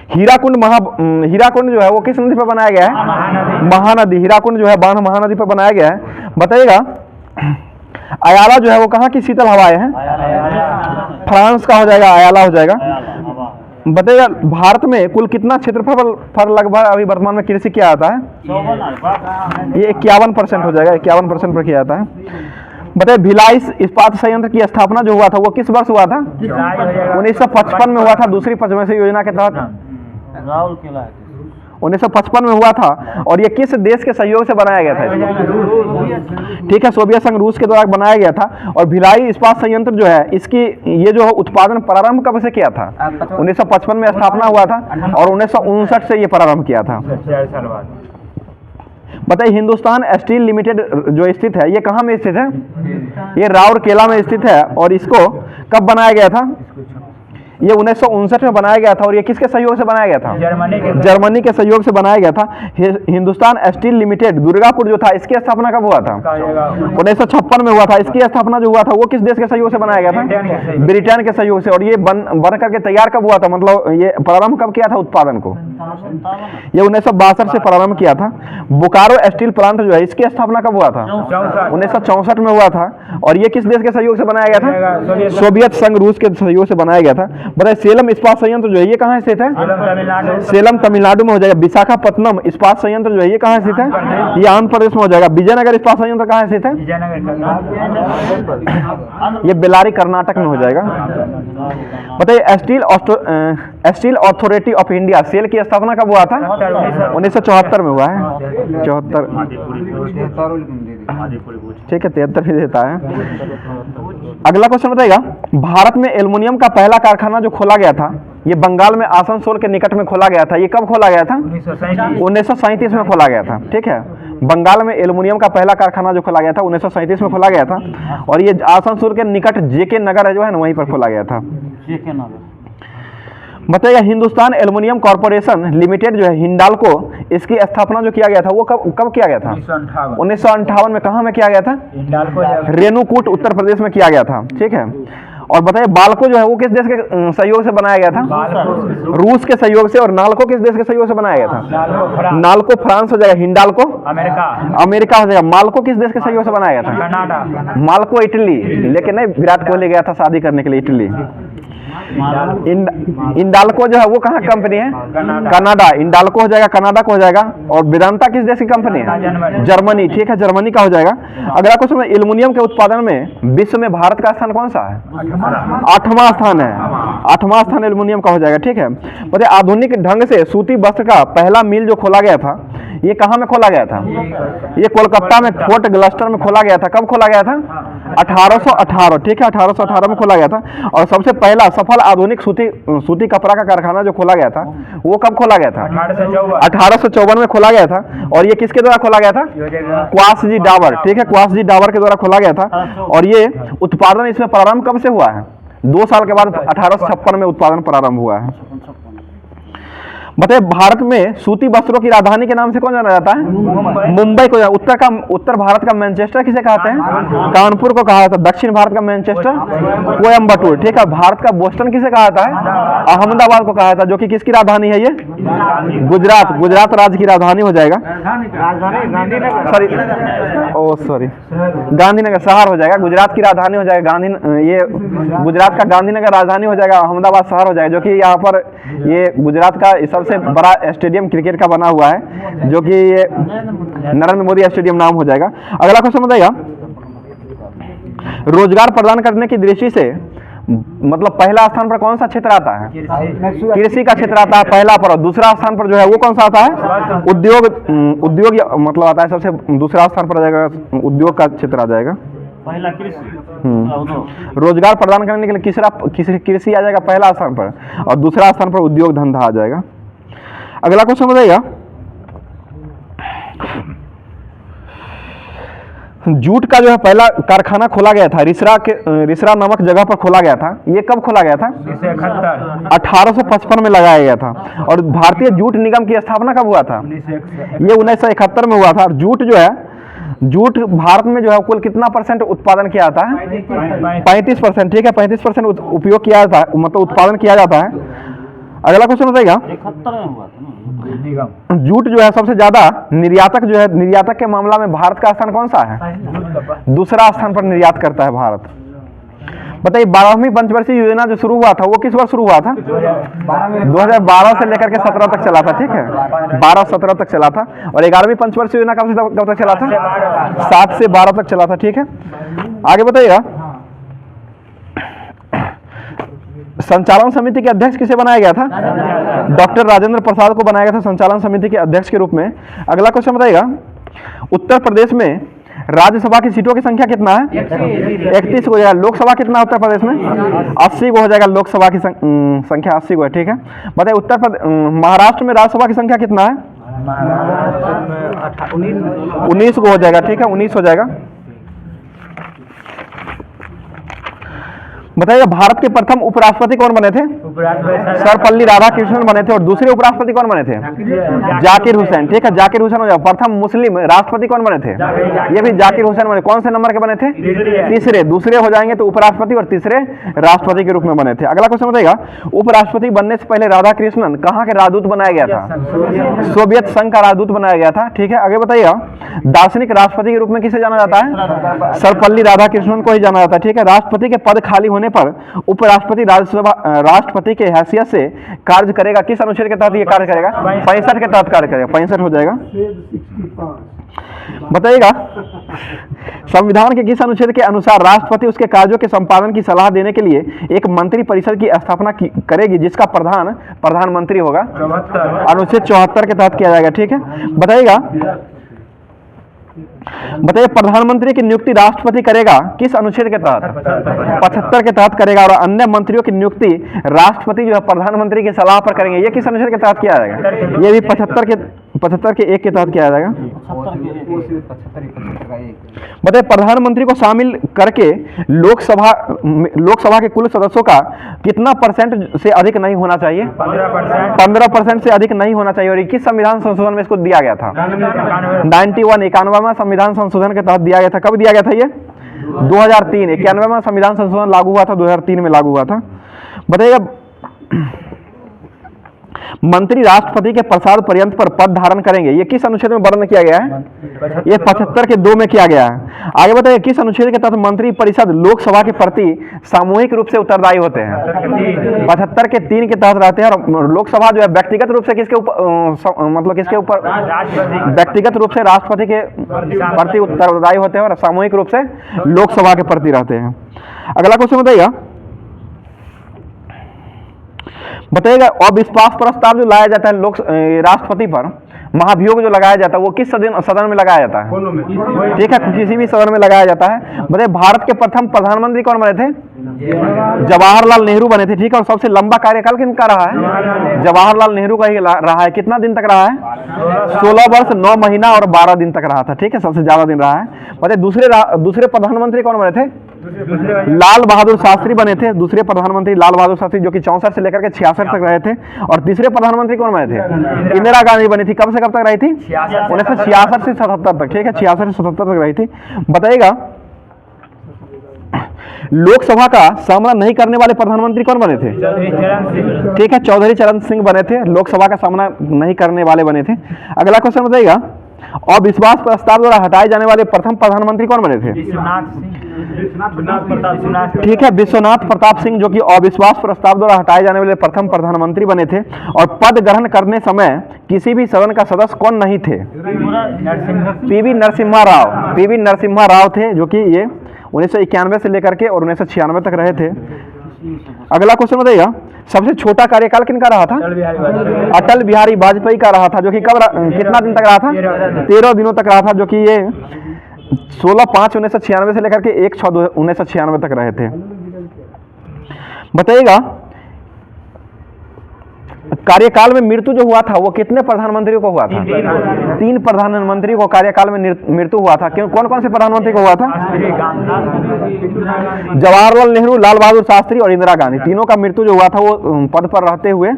हीराकुंड जो है वो किस नदी पर बनाया गया है? महानदी। हीराकुंड जो है बाण महानदी पर बनाया गया है। बताइएगा अयाला जो है वो कहाँ की शीतल हवाएं हैं? फ्रांस का हो जाएगा, अयाला हो जाएगा। बताइएगा भारत में कुल कितना क्षेत्रफल पर लगभग अभी वर्तमान में कृषि किया जाता है? ये 51% हो जाएगा, 51% पर किया जाता है। बताइए भिलाई इस्पात संयंत्र की स्थापना जो हुआ था वो किस वर्ष हुआ था? 1955 में हुआ था, दूसरी पंचवर्षीय योजना के तहत। राहुल किला 1955 में हुआ था। और ये किस देश के सहयोग से बनाया गया था? ठीक है, सोवियत संघ रूस के द्वारा बनाया गया था। और भिलाई इस्पात संयंत्र जो है इसकी ये जो उत्पादन प्रारंभ कब से किया था? 1955 में स्थापना हुआ था और 1959 से ये प्रारंभ किया था। बताइए हिंदुस्तान स्टील लिमिटेड जो स्थित है ये कहाँ में स्थित है? ये राउरकेला में स्थित है। और इसको कब बनाया गया था? ये 1959 में बनाया गया था। और ये किसके सहयोग से बनाया गया था? जर्मनी के सहयोग से बनाया गया था। हिंदुस्तान स्टील लिमिटेड दुर्गापुर जो था इसकी स्थापना कब हुआ था? 1956 में हुआ था। इसकी स्थापना जो हुआ था वो किस देश के सहयोग से बनाया गया था? ब्रिटेन के सहयोग से। और ये बन करके तैयार कब हुआ था? मतलब ये प्रारंभ कब किया था उत्पादन को? ये 1962 से प्रारंभ किया था। बोकारो स्टील प्लांट जो है इसकी स्थापना कब हुआ था? 1964 में हुआ था। और ये किस देश के सहयोग से बनाया गया था? सोवियत संघ रूस के सहयोग से बनाया गया था। बताइए सेलम इस्पात संयंत्र जो है ये कहाँ स्थित है? सेलम तमिलनाडु में हो जाएगा। विशाखापट्टनम इस्पात संयंत्र जो है ये कहाँ स्थित है? ये आंध्र प्रदेश में हो जाएगा। विजयनगर इस्पात संयंत्र कहाँ स्थित है? ये बेल्लारी कर्नाटक में हो जाएगा। बताइए स्टील अथॉरिटी ऑफ इंडिया सेल की स्थापना कब हुआ था? 1974 में हुआ है। 74। ठीक है, 73 भी देता है। अगला क्वेश्चन बताइएगा भारत में एल्युमिनियम का पहला कारखाना जो खोला गया था ये बंगाल में आसनसोल के निकट में खोला गया था। ये कब खोला गया था? 1937 में खोला गया था। ठीक है, बंगाल में एल्युमिनियम का पहला कारखाना जो खोला गया था 1937 में खोला गया था। और ये आसनसोल के निकट जेके नगर है जो है ना वहीं पर खोला गया था। बताइएगा हिंदुस्तान एल्युमिनियम कॉर्पोरेशन लिमिटेड जो है हिंडाल्को इसकी स्थापना जो किया गया था वो कब किया गया था? 1958 में। कहाँ में किया गया था? रेणुकूट उत्तर प्रदेश में किया गया था। ठीक है, और बताइए बाल्को जो है वो किस देश के सहयोग से बनाया गया था? रूस के सहयोग से। और नाल्को किस देश के सहयोग से बनाया गया था? नाल्को फ्रांस हो जाएगा। हिंडाल्को अमेरिका हो जाएगा। माल्को किस देश के सहयोग से बनाया गया था? माल्को इटली। लेकिन नहीं, विराट कोहली गया था शादी करने के लिए इटली। इंडाल्को जो है वो कहाँ कंपनी है? कनाडा। इंडाल्को हो जाएगा कनाडा को हो जाएगा। और वेदांता किस देश की कंपनी है? जर्मनी। ठीक है, जर्मनी का हो जाएगा। अगला क्वेश्चन है एल्युमिनियम के उत्पादन में विश्व में भारत का स्थान कौन सा है? 8वां स्थान है। 8वां स्थान एल्युमिनियम का हो जाएगा। ठीक है, बताइए आधुनिक ढंग से सूती वस्त्र का पहला मिल जो खोला गया था ये कहाँ में खोला गया था? ये कोलकाता में फोर्ट ग्लस्टर में खोला गया था। कब खोला गया था? 1818। ठीक है, 1818 में खोला गया था। और सबसे पहला सफल आधुनिक सूती कपड़ा का कारखाना जो खोला गया था वो कब खोला गया था? 1854 में खोला गया था। और ये किसके द्वारा खोला गया था? क्वासजी डाबर। ठीक है, क्वासजी डाबर के द्वारा खोला गया था। और ये उत्पादन इसमें प्रारंभ कब से हुआ है? 2 साल के बाद 1856 में उत्पादन प्रारंभ हुआ है। बताइए भारत में सूती वस्त्रों की राजधानी के नाम से कौन जाना जाता है? मुंबई को। उत्तर भारत का मैनचेस्टर किसे कहते हैं? कानपुर को कहा जाता है। दक्षिण भारत का मैनचेस्टर कोयम्बटूर। ठीक है, भारत का बोस्टन किसे कहा जाता है? अहमदाबाद को कहा जाता है, जो कि किसकी राजधानी है? ये गुजरात राज्य की राजधानी हो जाएगा। सॉरी गांधीनगर शहर हो जाएगा। गुजरात की राजधानी हो जाएगा ये गुजरात का गांधीनगर राजधानी हो जाएगा। अहमदाबाद शहर हो जाएगा, जो कि यहाँ पर ये गुजरात का सबसे बड़ा स्टेडियम क्रिकेट का बना हुआ है, जो कि ये नरेंद्र मोदी स्टेडियम नाम हो जाएगा। अगला क्वेश्चन बताइएगा रोजगार प्रदान करने की दृष्टि से मतलब पहला स्थान पर कौन सा क्षेत्र आता है? कृषि का क्षेत्र आता है पहला पर। और दूसरा स्थान पर जो है वो कौन सा आता है? उद्योग मतलब आता है सबसे। दूसरा स्थान पर आ जाएगा उद्योग का क्षेत्र आ जाएगा। पहला कृषि रोजगार प्रदान करने के लिए कृषि आ जाएगा पहला स्थान पर। और दूसरा स्थान पर उद्योग धंधा आ जाएगा। अगला क्वेश्चन बताइएगा जूट का जो है पहला कारखाना खोला गया था रिसरा नामक जगह पर खोला गया था। ये कब खोला गया था? 1855 में लगाया गया था। और भारतीय जूट निगम की स्थापना कब हुआ था? ये 1971 में हुआ था। और जूट भारत में जो है कुल कितना % उत्पादन किया जाता है? 35%। ठीक है, 35% उपयोग किया जाता है, मतलब उत्पादन किया जाता है। अगला क्वेश्चन बताइएगा, 71 में हुआ था ना। जूट जो है सबसे ज्यादा निर्यातक के मामला में भारत का स्थान कौन सा है? दूसरा स्थान पर निर्यात करता है भारत। बताइए 12वीं पंचवर्षीय योजना जो शुरू हुआ था वो किस वर्ष शुरू हुआ था? 2012 से लेकर के 17 तक चला था। ठीक है, 12-17 तक चला था। और 11वीं पंचवर्षीय योजना कब तक चला था? 7 से 12 तक चला था। ठीक है, आगे बताइएगा, संचालन समिति के अध्यक्ष किसे बनाया गया था? डॉक्टर राजेंद्र प्रसाद को बनाया गया था संचालन समिति के अध्यक्ष के रूप में। अगला क्वेश्चन बताइएगा, उत्तर प्रदेश में राज्यसभा की सीटों की संख्या कितना है? 31 हो जाएगा। लोकसभा कितना उत्तर प्रदेश में? 80 को हो जाएगा। लोकसभा की संख्या 80 को है। ठीक है, बताइए महाराष्ट्र में राज्यसभा की संख्या कितना है? 19 को हो जाएगा। ठीक है, 19 हो जाएगा। बताइए भारत के प्रथम उपराष्ट्रपति कौन बने थे? सर्वपल्ली राधाकृष्णन बने थे। और दूसरे उपराष्ट्रपति कौन बने थे? जाकिर हुसैन। ठीक है, जाकिर हुसैन हो जाएगा। प्रथम मुस्लिम राष्ट्रपति कौन बने थे? ये भी जाकिर हुसैन बने। कौन से नंबर के बने थे? तीसरे। दूसरे हो जाएंगे तो उपराष्ट्रपति और तीसरे राष्ट्रपति के रूप में बने थे। अगला क्वेश्चन बताइएगा, उपराष्ट्रपति बनने से पहले राधाकृष्णन कहाँ के राजदूत बनाया गया था? सोवियत संघ का राजदूत बनाया गया था। ठीक है, आगे बताइएगा, दार्शनिक राष्ट्रपति के रूप में किसे जाना जाता है? सर्वपल्ली राधाकृष्णन को ही जाना जाता है। ठीक है, राष्ट्रपति के पद खाली होने पर उपराष्ट्रपति राष्ट्रपति के हैसियत से कार्य करेगा। किस अनुच्छेद के तहत ये कार्य करेगा? 65 के तहत कार्य करेगा। 65 हो जाएगा। बताइएगा, संविधान के किस अनुच्छेद के अनुसार राष्ट्रपति उसके कार्यों के संपादन की सलाह देने के लिए एक मंत्री परिषद की स्थापना करेगी जिसका प्रधान प्रधानमंत्री होगा? अनुच्छेद 74 के तहत किया जाएगा। ठीक है, बताइए प्रधानमंत्री की नियुक्ति राष्ट्रपति करेगा किस अनुच्छेद के तहत? 75 के तहत करेगा। और अन्य मंत्रियों की नियुक्ति राष्ट्रपति जो है प्रधानमंत्री की सलाह पर करेंगे। ये किस अनुच्छेद के तहत किया जाएगा? ये भी 75 के 1 के तहत किया जाएगा। बताइए प्रधानमंत्री को शामिल करके लोकसभा के कुल सदस्यों का कितना % से अधिक नहीं होना चाहिए? 15% से अधिक नहीं होना चाहिए। और 21 संविधान संशोधन में इसको दिया गया था? 91 संविधान संशोधन के तहत दिया गया था। कब दिया गया था ये? 2003। 91वां संविधान संशोधन लागू हुआ था, 2003 में लागू हुआ था। बताइएगा, मंत्री राष्ट्रपति के प्रसाद पर्यंत पर पद धारण करेंगे। ये किस अनुच्छेद में वर्णन किया गया है? ये 75 के 2 में किया गया है। आगे बताइए, किस अनुच्छेद के तहत मंत्री परिषद लोकसभा के प्रति सामूहिक रूप से उत्तरदायी होते हैं? 75 के 3 के तहत रहते हैं। और लोकसभा जो है व्यक्तिगत रूप से किसके ऊपर व्यक्तिगत रूप से राष्ट्रपति के प्रति उत्तरदायी होते हैं और सामूहिक रूप से लोकसभा के प्रति रहते हैं। अगला क्वेश्चन बताइएगा, अविश्वास प्रस्ताव जो लाया जाता है राष्ट्रपति पर, महाभियोग जो लगाया जाता है वो किस सदन में लगाया जाता है? ठीक है, किसी भी सदन में लगाया जाता है। बताइए भारत के प्रथम प्रधानमंत्री कौन बने थे? जवाहरलाल नेहरू बने थे। ठीक है, और सबसे लंबा कार्यकाल किनका रहा है? जवाहरलाल नेहरू का ही रहा है। कितना दिन तक रहा है? 16 वर्ष 9 महीना और 12 दिन तक रहा था। ठीक है, सबसे ज्यादा दिन रहा है। बताइए दूसरे प्रधानमंत्री कौन बने थे? लाल बहादुर शास्त्री बने थे। दूसरे प्रधानमंत्री लाल बहादुर शास्त्री जो कि 64 से लेकर के 66 तक रहे थे। और तीसरे प्रधानमंत्री कौन बने थे? इंदिरा गांधी बनी थी। कब से कब तक रही थी? 1966 से 77 तक। ठीक है, 66 से 77 तक रही थी। बताइएगा, लोकसभा का सामना नहीं करने वाले प्रधानमंत्री कौन बने थे? ठीक है, चौधरी चरण सिंह बने थे। लोकसभा का सामना नहीं करने वाले बने थे। अगला क्वेश्चन बताइएगा, अविश्वास प्रस्ताव द्वारा हटाए जाने वाले प्रथम प्रधानमंत्री कौन बने थे? ठीक है, विश्वनाथ प्रताप सिंह जो कि अविश्वास प्रस्ताव द्वारा हटाए जाने वाले प्रथम प्रधानमंत्री बने थे। और पद ग्रहण करने समय किसी भी सदन का सदस्य कौन नहीं थे? पीवी नरसिम्हा राव थे, जो कि ये 1991 से लेकर के और 1996 तक रहे थे। अगला क्वेश्चन बताइएगा, सबसे छोटा कार्यकाल किनका रहा था? अटल बिहारी वाजपेयी का रहा था, जो कि कितना दिन तक रहा था? 13 दिनों तक रहा था, जो कि ये 16/5/1996 से लेकर के 1/6/1996 तक रहे थे। बताइएगा, कार्यकाल में मृत्यु जो हुआ था वो कितने प्रधानमंत्रियों को हुआ था? 3 प्रधानमंत्री को कार्यकाल में मृत्यु हुआ था। क्यों, कौन कौन से प्रधानमंत्री को हुआ था? जवाहरलाल नेहरू, लाल बहादुर शास्त्री और इंदिरा गांधी, तीनों का मृत्यु जो हुआ था वो पद पर रहते हुए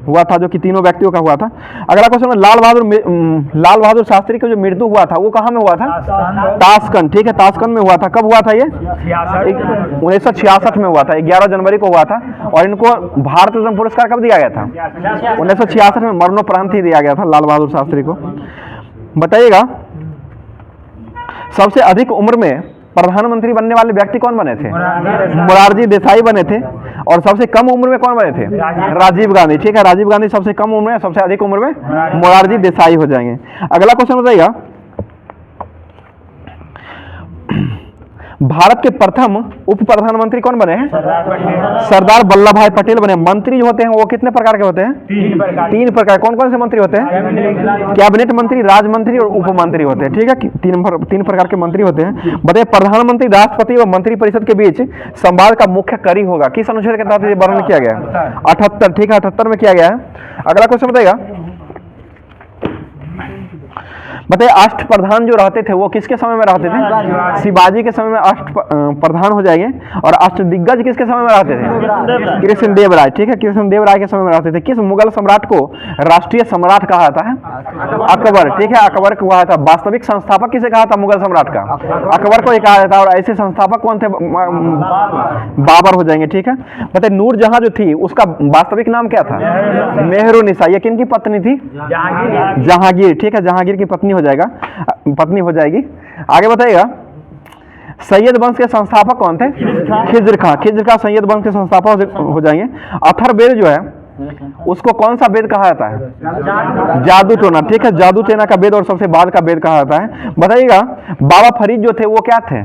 हुआ था, जो कि तीनों व्यक्तियों का हुआ था। अगला क्वेश्चन में लाल बहादुर शास्त्री का जो मृत्यु हुआ था वो कहाँ में हुआ था? ताशकंद, ठीक है, ताशकंद में हुआ था। कब हुआ था ये? 1966 में हुआ था, 11 जनवरी को हुआ था। और इनको भारत रत्न पुरस्कार कब दिया गया था? 1966 में मरणोपरांत ही दिया गया था लाल बहादुर शास्त्री को। बताइएगा, सबसे अधिक उम्र में प्रधानमंत्री बनने वाले व्यक्ति कौन बने थे? मोरारजी देसाई बने थे। और सबसे कम उम्र में कौन बने थे? राजीव गांधी, ठीक है, राजीव गांधी सबसे कम उम्र में, सबसे अधिक उम्र में मोरारजी देसाई हो जाएंगे। अगला क्वेश्चन बताइएगा, भारत के प्रथम उप प्रधानमंत्री कौन बने हैं? सरदार वल्लभ भाई पटेल बने। मंत्री जो होते हैं वो कितने प्रकार के होते हैं? 3 प्रकार। कौन कौन से मंत्री होते हैं? कैबिनेट मंत्री, राज मंत्री और उप मंत्री होते हैं, ठीक है, 3 प्रकार के मंत्री होते हैं। बताइए, प्रधानमंत्री, राष्ट्रपति और मंत्रिपरिषद के बीच संवाद का मुख्य कड़ी होगा, किस अनुच्छेद के तहत ये वर्णन किया गया है? 78, ठीक है, 78 में किया गया है। अगला क्वेश्चन बताइएगा, बताइए, अष्टप्रधान जो रहते थे वो किसके समय में रहते थे? शिवाजी के समय में अष्टप्रधान हो जाएंगे। और अष्टदिग्गज किसके समय में रहते थे? कृष्णदेव राय, ठीक है, कृष्णदेव राय के समय में रहते थे। किस मुगल सम्राट को राष्ट्रीय सम्राट कहा जाता है? अकबर, ठीक है, अकबर को कहा था। वास्तविक संस्थापक किसे कहा था मुगल सम्राट का? अकबर को ही कहा जाता है। और ऐसे संस्थापक कौन थे? बाबर हो जाएंगे, ठीक है। बताइए, नूरजहां जो थी उसका वास्तविक नाम क्या था? मेहरुन्निसा। ये किनकी पत्नी थी? जहांगीर, ठीक है, जहांगीर की पत्नी हो जाएगी। आगे बताइएगा, सैयद वंश के संस्थापक कौन थे? खिज्र खां सैयद वंश के संस्थापक हो जाएंगे। अथर्ववेद जो है उसको कौन सा वेद कहा जाता है? जादू टोना, ठीक है, जादू टोना का वेद और सबसे बाद का वेद कहा जाता है। बताइएगा, बाबा फरीद जो थे वो क्या थे?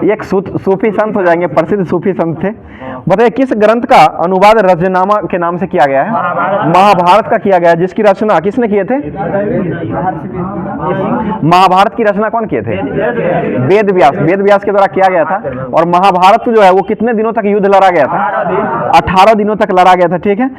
एक सूफी संत हो जाएंगे, प्रसिद्ध सूफी संत थे। बताइए, किस ग्रंथ का अनुवाद रजनामा के नाम से किया गया है? महाभारत का किया गया है, जिसकी रचना किसने किए थे? महाभारत की रचना कौन किए थे? वेद व्यास के द्वारा किया गया था। और महाभारत जो है वो कितने दिनों तक युद्ध लड़ा गया था? 18 दिनों तक लड़ा गया था, ठीक है।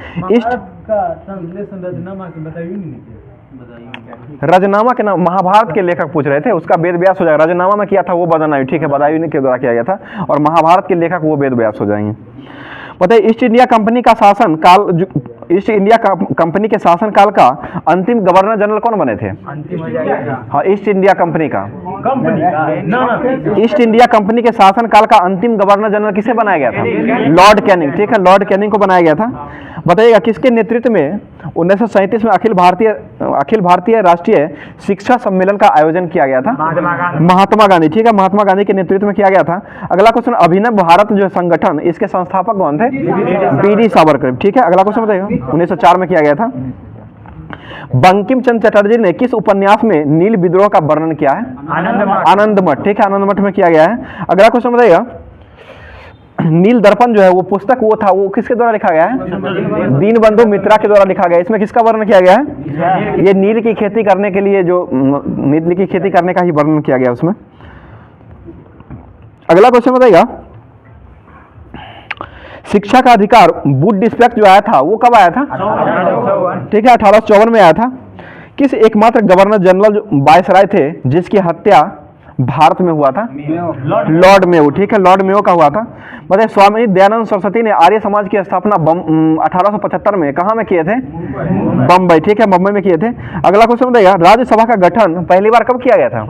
रजनामा के नाम, महाभारत के लेखक पूछ रहे थे, उसका वेद व्यास हो जाएगा। रजनामा में किया था वो बदायूं, ठीक है, बदायूं के द्वारा किया गया था। और महाभारत के लेखक वो वेद व्यास हो जाएंगे। बताइए, ईस्ट इंडिया कंपनी का शासन काल, ईस्ट इंडिया कंपनी के शासन काल का अंतिम गवर्नर जनरल कौन बने थे? हाँ, ईस्ट इंडिया कंपनी का ईस्ट इंडिया कंपनी के शासन काल का अंतिम गवर्नर जनरल किसे बनाया गया था? लॉर्ड कैनिंग, ठीक है, लॉर्ड कैनिंग को बनाया गया था। बताइएगा, किसके नेतृत्व में 1937 में अखिल भारतीय राष्ट्रीय शिक्षा सम्मेलन का आयोजन किया गया था? महात्मा गांधी, ठीक है, महात्मा गांधी के नेतृत्व में किया गया था। अगला क्वेश्चन, अभिनव भारत जो संगठन, इसके संस्थापक कौन थे? बी.डी. सावरकर, ठीक है। अगला क्वेश्चन बताइएगा, 1904 में किया गया था। बंकिम चंद्र चटर्जी ने किस उपन्यास में नील विद्रोह का वर्णन किया है? आनंदमठ, ठीक है, आनंदमठ में किया गया है। अगला क्वेश्चन बताइएगा, नील दर्पण जो है वो पुस्तक वो था, वो किसके द्वारा लिखा गया है? दीनबंधु मित्रा के द्वारा लिखा गया। इसमें किसका वर्णन किया गया है? ये नील की खेती करने के लिए, जो नील की खेती करने का ही वर्णन किया गया उसमें। अगला क्वेश्चन बताइएगा, शिक्षा का अधिकार बूट डिस्पेक्ट जो आया था वो कब आया था? ठीक है, 1854 में आया था। किस एकमात्र गवर्नर जनरल जो वायसराय थे जिसकी हत्या भारत में हुआ था? लॉर्ड मेयो, ठीक है, लॉर्ड मेयो का हुआ था। बताइए, स्वामी दयानंद सरस्वती ने आर्य समाज की स्थापना 1875 में कहाँ में किए थे? बम्बई, ठीक है, बम्बई में किए थे। अगला क्वेश्चन बताइएगा, राज्यसभा का गठन पहली बार कब किया गया था?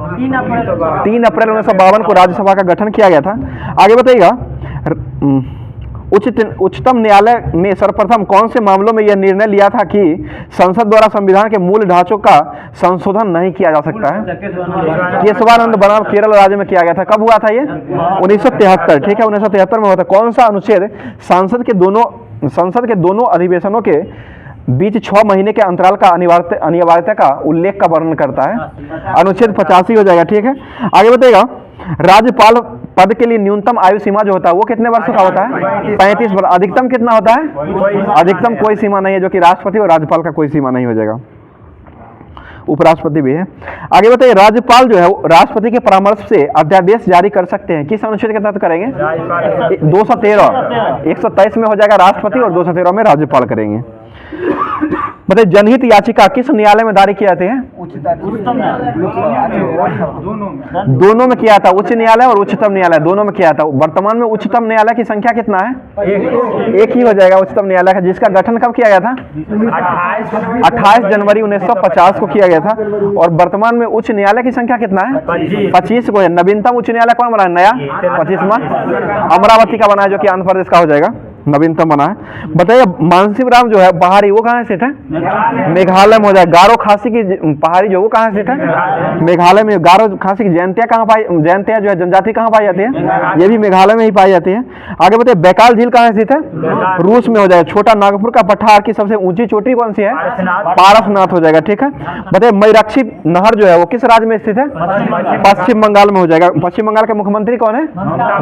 3 अप्रैल 1952 को राज्यसभा का गठन किया गया था। आगे बताइएगा, उच्चतम न्यायालय ने सर्वप्रथम कौन से मामलों में यह निर्णय लिया था कि संसद द्वारा संविधान के मूल ढांचों का संशोधन नहीं किया जा सकता है? केशवानंद बनाम केरल राज्य में किया गया था। कब हुआ था ये? 1973, ठीक है, 1973 में हुआ था। कौन सा अनुच्छेद संसद के दोनों अधिवेशनों के बीच 6 महीने के अंतराल का अनिवार्यता का उल्लेख का वर्णन करता है? अनुच्छेद 85 हो जाएगा, ठीक है। आगे बताइएगा, राज्यपाल पद के लिए न्यूनतम आयु सीमा जो होता है वो कितने वर्षों का होता है? 35 वर्ष। अधिकतम कितना होता है? अधिकतम कोई सीमा नहीं है, जो कि राष्ट्रपति और राज्यपाल का कोई सीमा नहीं हो जाएगा, उपराष्ट्रपति भी है। आगे बताइए, राज्यपाल जो है राष्ट्रपति के परामर्श से अध्यादेश जारी कर सकते हैं, किस अनुच्छेद के तहत करेंगे? 213, 123 में हो जाएगा राष्ट्रपति और 213 में राज्यपाल करेंगे। बताइए, जनहित याचिका किस न्यायालय में दायर की जाती है? दोनों में किया था, उच्च न्यायालय और उच्चतम न्यायालय दोनों में किया था। वर्तमान में उच्चतम न्यायालय की संख्या कितना है? एक ही हो जाएगा उच्चतम न्यायालय का, जिसका गठन कब किया गया था? 28 जनवरी 1950 को किया गया था। और वर्तमान में उच्च न्यायालय की संख्या कितना है? 25 को है। नवीनतम उच्च न्यायालय कौन बना है? नया 25वां अमरावती का बना है, जो कि आंध्र प्रदेश का हो जाएगा, नवीनतम बना है। बताइए, मानसीराम जो है पहाड़ी, वो कहाँ स्थित है? मेघालय में हो जाएगा। गारो खासी की पहाड़ी जो, वो कहाँ स्थित है? मेघालय में। गारो खासी की जयंतियाँ कहाँ पाई, जयंतियाँ जो है जनजाति कहाँ पाई जाती है? ये भी मेघालय में ही पाई जाती है। आगे बताइए, बैकाल झील कहाँ स्थित है? रूस में हो जाएगा। छोटा नागपुर का पठार की सबसे ऊंची चोटी कौन सी है? पारसनाथ हो जाएगा, ठीक है। बताइए, मयूराक्षी नहर जो है वो किस राज्य में स्थित है? पश्चिम बंगाल में हो जाएगा। पश्चिम बंगाल के मुख्यमंत्री कौन है?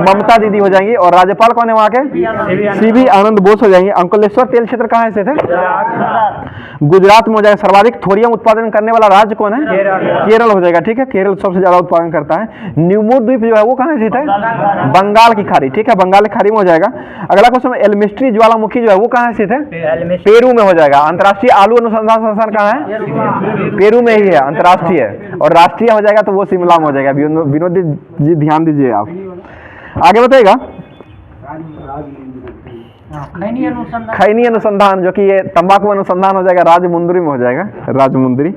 ममता दीदी हो जाएंगी। और राज्यपाल कौन है वहाँ के? सीवी आनंद बोस हो जाएंगे। अंकलेश्वर तेल क्षेत्र कहाँ स्थित है? गुजरात में हो जाएगा। सर्वाधिक थोरियम उत्पादन करने वाला राज्य कौन है? केरल हो जाएगा, ठीक है। केरल सबसे ज्यादा उत्पादन करता है। न्यूमोर द्वीप जो है वो कहाँ स्थित है? बंगाल की खाड़ी, ठीक है, बंगाल की खाड़ी में हो जाएगा। अगला क्वेश्चन, एल्मिस्ट्री ज्वालामुखी जो है वो कहाँ स्थित है? पेरू में हो जाएगा। अंतर्राष्ट्रीय आलू अनुसंधान संस्थान कहाँ है? पेरू में ही है, अंतर्राष्ट्रीय। और राष्ट्रीय हो जाएगा तो वो शिमला में हो जाएगा। विनोद जी ध्यान दीजिए आप। आगे बताइएगा, खैनी अनुसंधान जो कि ये तंबाकू अनुसंधान हो जाएगा, राजमुंदरी में हो जाएगा, राजमुंदरी।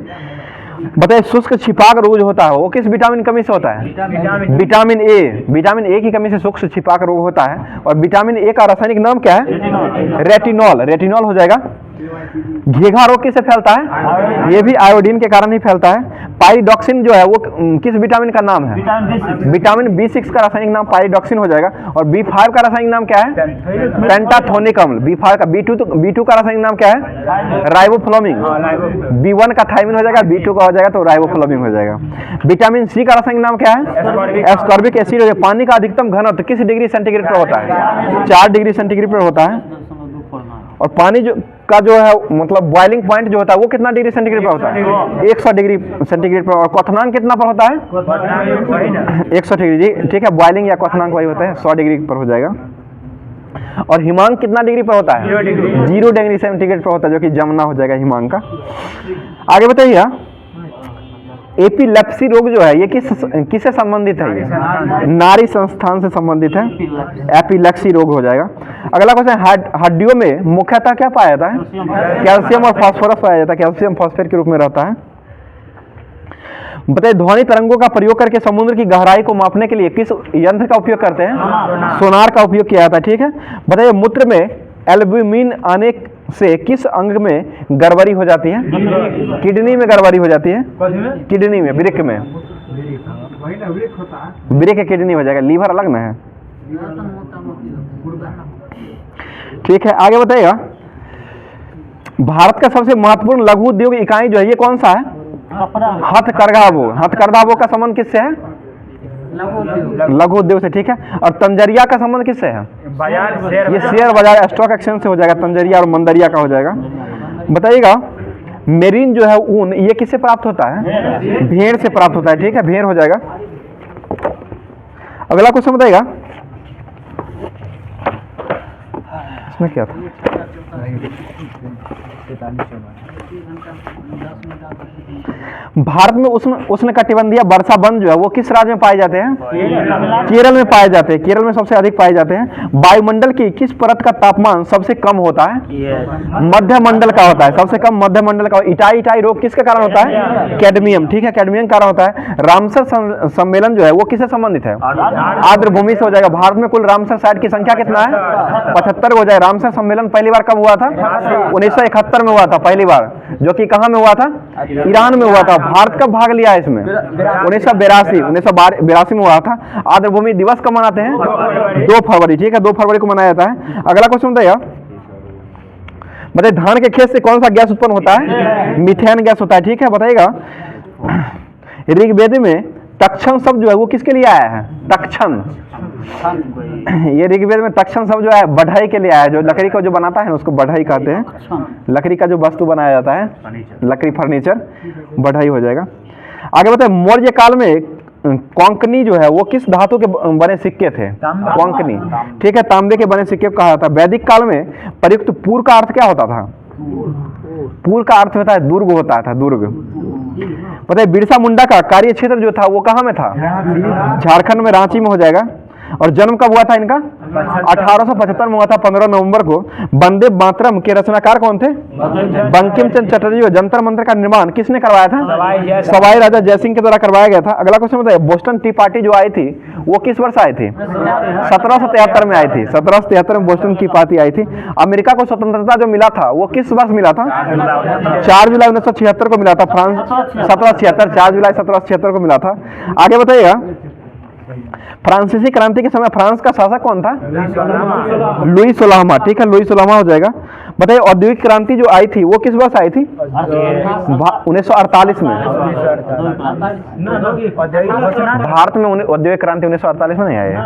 बताइए, शुष्क छिपाक रोग जो होता है वो किस विटामिन कमी से होता है? Vitamin A. विटामिन ए की कमी से शुष्क छिपाक रोग होता है। और विटामिन ए का रासायनिक नाम क्या है? रेटिनॉल। रेटिनॉल हो जाएगा। घेघा रोग किससे फैलता है? ये भी आयोडीन के कारण ही फैलता है। पाइरिडॉक्सिन जो है वो किस विटामिन का नाम है? विटामिन B6 का रासायनिक नाम पाइरिडॉक्सिन हो जाएगा। और B5 का रासायनिक नाम क्या है? पेंटाथोनिक अम्ल। B5 का B2 का रासायनिक नाम क्या है? राइबोफ्लाविन। B1 का थायमिन हो जाएगा, B2 का हो जाएगा तो राइबोफ्लाविन हो जाएगा। विटामिन C का रासायनिक नाम क्या है? एस्कॉर्बिक एसिड हो जाएगा। पानी का अधिकतम घनत्व किस डिग्री सेंटीग्रेड पर होता है? 4 डिग्री सेंटीग्रेड पर होता है। और पानी जो का जो है मतलब बॉइलिंग पॉइंट जो होता है वो कितना डिग्री सेंटीग्रेड पर होता है? 100 डिग्री सेंटीग्रेड पर। और क्वथनांक कितना पर होता है? 100 डिग्री, जी ठीक है। बॉइलिंग या क्वथनांक वही होता है, 100 डिग्री पर हो जाएगा। और हिमांक कितना डिग्री पर होता है? 0 डिग्री सेंटीग्रेड पर होता है, जो कि जमुना हो जाएगा हिमांक का। आगे बताइए, एपिलेप्सी रोग जो है ये किससे संबंधित है? ये नाड़ी संस्थान से संबंधित है। एपिलेप्सी रोग हो जाएगा। अगला क्वेश्चन, हड्डियों में मुख्यतः क्या पाया जाता है? कैल्शियम और फास्फोरस पाया जाता है। कैल्शियम फास्फेट के रूप में रहता है। बताइए, ध्वनि तरंगों का प्रयोग करके समुद्र की गहराई को मापने के लिए किस यंत्र का उपयोग करते हैं? सोनार का उपयोग किया जाता है, ठीक है। बताइए, मूत्र में एल्ब्यूमिन आने से किस अंग में गड़बड़ी हो जाती है? किडनी में गड़बड़ी हो जाती है। किडनी में, वृक्क में, वृक्क किडनी हो जाएगा। लीवर अलग ना है, ठीक है। आगे बताइएगा, भारत का सबसे महत्वपूर्ण लघु उद्योग इकाई जो है ये कौन सा है? हथकरघा का संबंध किससे है? लघु उद्योग से, ठीक है। और तंजरिया का संबंध किससे है? ये शेयर बाजार स्टॉक एक्सचेंज से हो जाएगा। तंजरिया और मंदरिया का हो जाएगा। बताइएगा, मेरीन जो है ऊन ये किससे प्राप्त होता है? भेड़ से प्राप्त होता है, ठीक है, भेड़ हो जाएगा। अगला क्वेश्चन बताइएगा, इसमें क्या था? भारत में उष्णकटिबंधीय वर्षा वन जो है वो किस राज्य में पाए जाते हैं? केरल में पाए जाते हैं। केरल में सबसे अधिक पाए जाते हैं। वायुमंडल की किस परत का तापमान सबसे कम होता है? मध्य मंडल का होता है, सबसे कम मध्य मंडल का। इटाई रोग किसके कारण होता है? कैडमियम, ठीक है, कैडमियम कारण होता है। रामसर सम्मेलन जो है वो किससे संबंधित है? आर्द्र भूमि से हो जाएगा। भारत में कुल रामसर साइट की संख्या कितना है? 75 हो जाएगा। रामसर सम्मेलन पहली बार कब हुआ था? 1971 में हुआ था पहली बार, जो कि कहाँ में हुआ था? ईरान में हुआ था। भारत कब भाग लिया है इसमें? 1982 में हुआ था। आर्द्रभूमि दिवस कब मनाते हैं? 2 फरवरी, ठीक है, 2 फरवरी को मनाया जाता है। अगला क्वेश्चन बताइए, धान के खेत से कौन सा गैस उत्पन्न होता है? मीथेन गैस होता है, ठीक है। बताइएगा, ऋग्वेद में तक्षण शब्द जो है वो किसके लिए आया है? तक्षण, ये ऋग्वेद में तक्षण शब्द जो है बढ़ई के लिए आया है। जो लकड़ी को जो बनाता है ना उसको बढ़ई कहते हैं। लकड़ी का जो वस्तु बनाया जाता है, लकड़ी फर्नीचर, बढ़ई हो जाएगा। आगे बताए, मौर्य काल में कोंकणी जो है वो किस धातु के बने सिक्के थे? कोंकणी, ठीक है, तांबे के बने सिक्के को कहा जाता है। वैदिक काल में प्रयुक्त पूर का अर्थ क्या होता था? पूर का अर्थ होता है दुर्ग होता था, दुर्ग। पता है बिरसा मुंडा का कार्य क्षेत्र जो था वो कहाँ में था? झारखंड में, रांची में हो जाएगा। और जन्म कब हुआ था इनका? 1875 में हुआ था, 15 नवंबर को। वंदे मातरम के रचनाकार कौन थे? बंकिम चंद्र चटर्जी। जंतर मंतर का निर्माण किसने करवाया था? सवाई राजा जयसिंह के द्वारा करवाया गया था। अगला क्वेश्चन बताइए, बोस्टन टी पार्टी जो आई थी वो किस वर्ष आई थी? 1773 में आई थी। 1773 में बोस्टन की पार्टी आई थी। अमेरिका को स्वतंत्रता जो मिला था वो किस वर्ष मिला था? 4 जुलाई 1976 को मिला था। फ्रांस 1776, 4 जुलाई 1776 को मिला था। आगे बताइएगा, फ्रांसीसी क्रांति के समय फ्रांस का शासक कौन था? लुई सोलहवां। ठीक है, लुई सोलहवां हो जाएगा। बताइए, औद्योगिक क्रांति जो आई थी वो किस वर्ष आई थी? 1948 में। भारत में औद्योगिक क्रांति 1948 में नहीं आई है।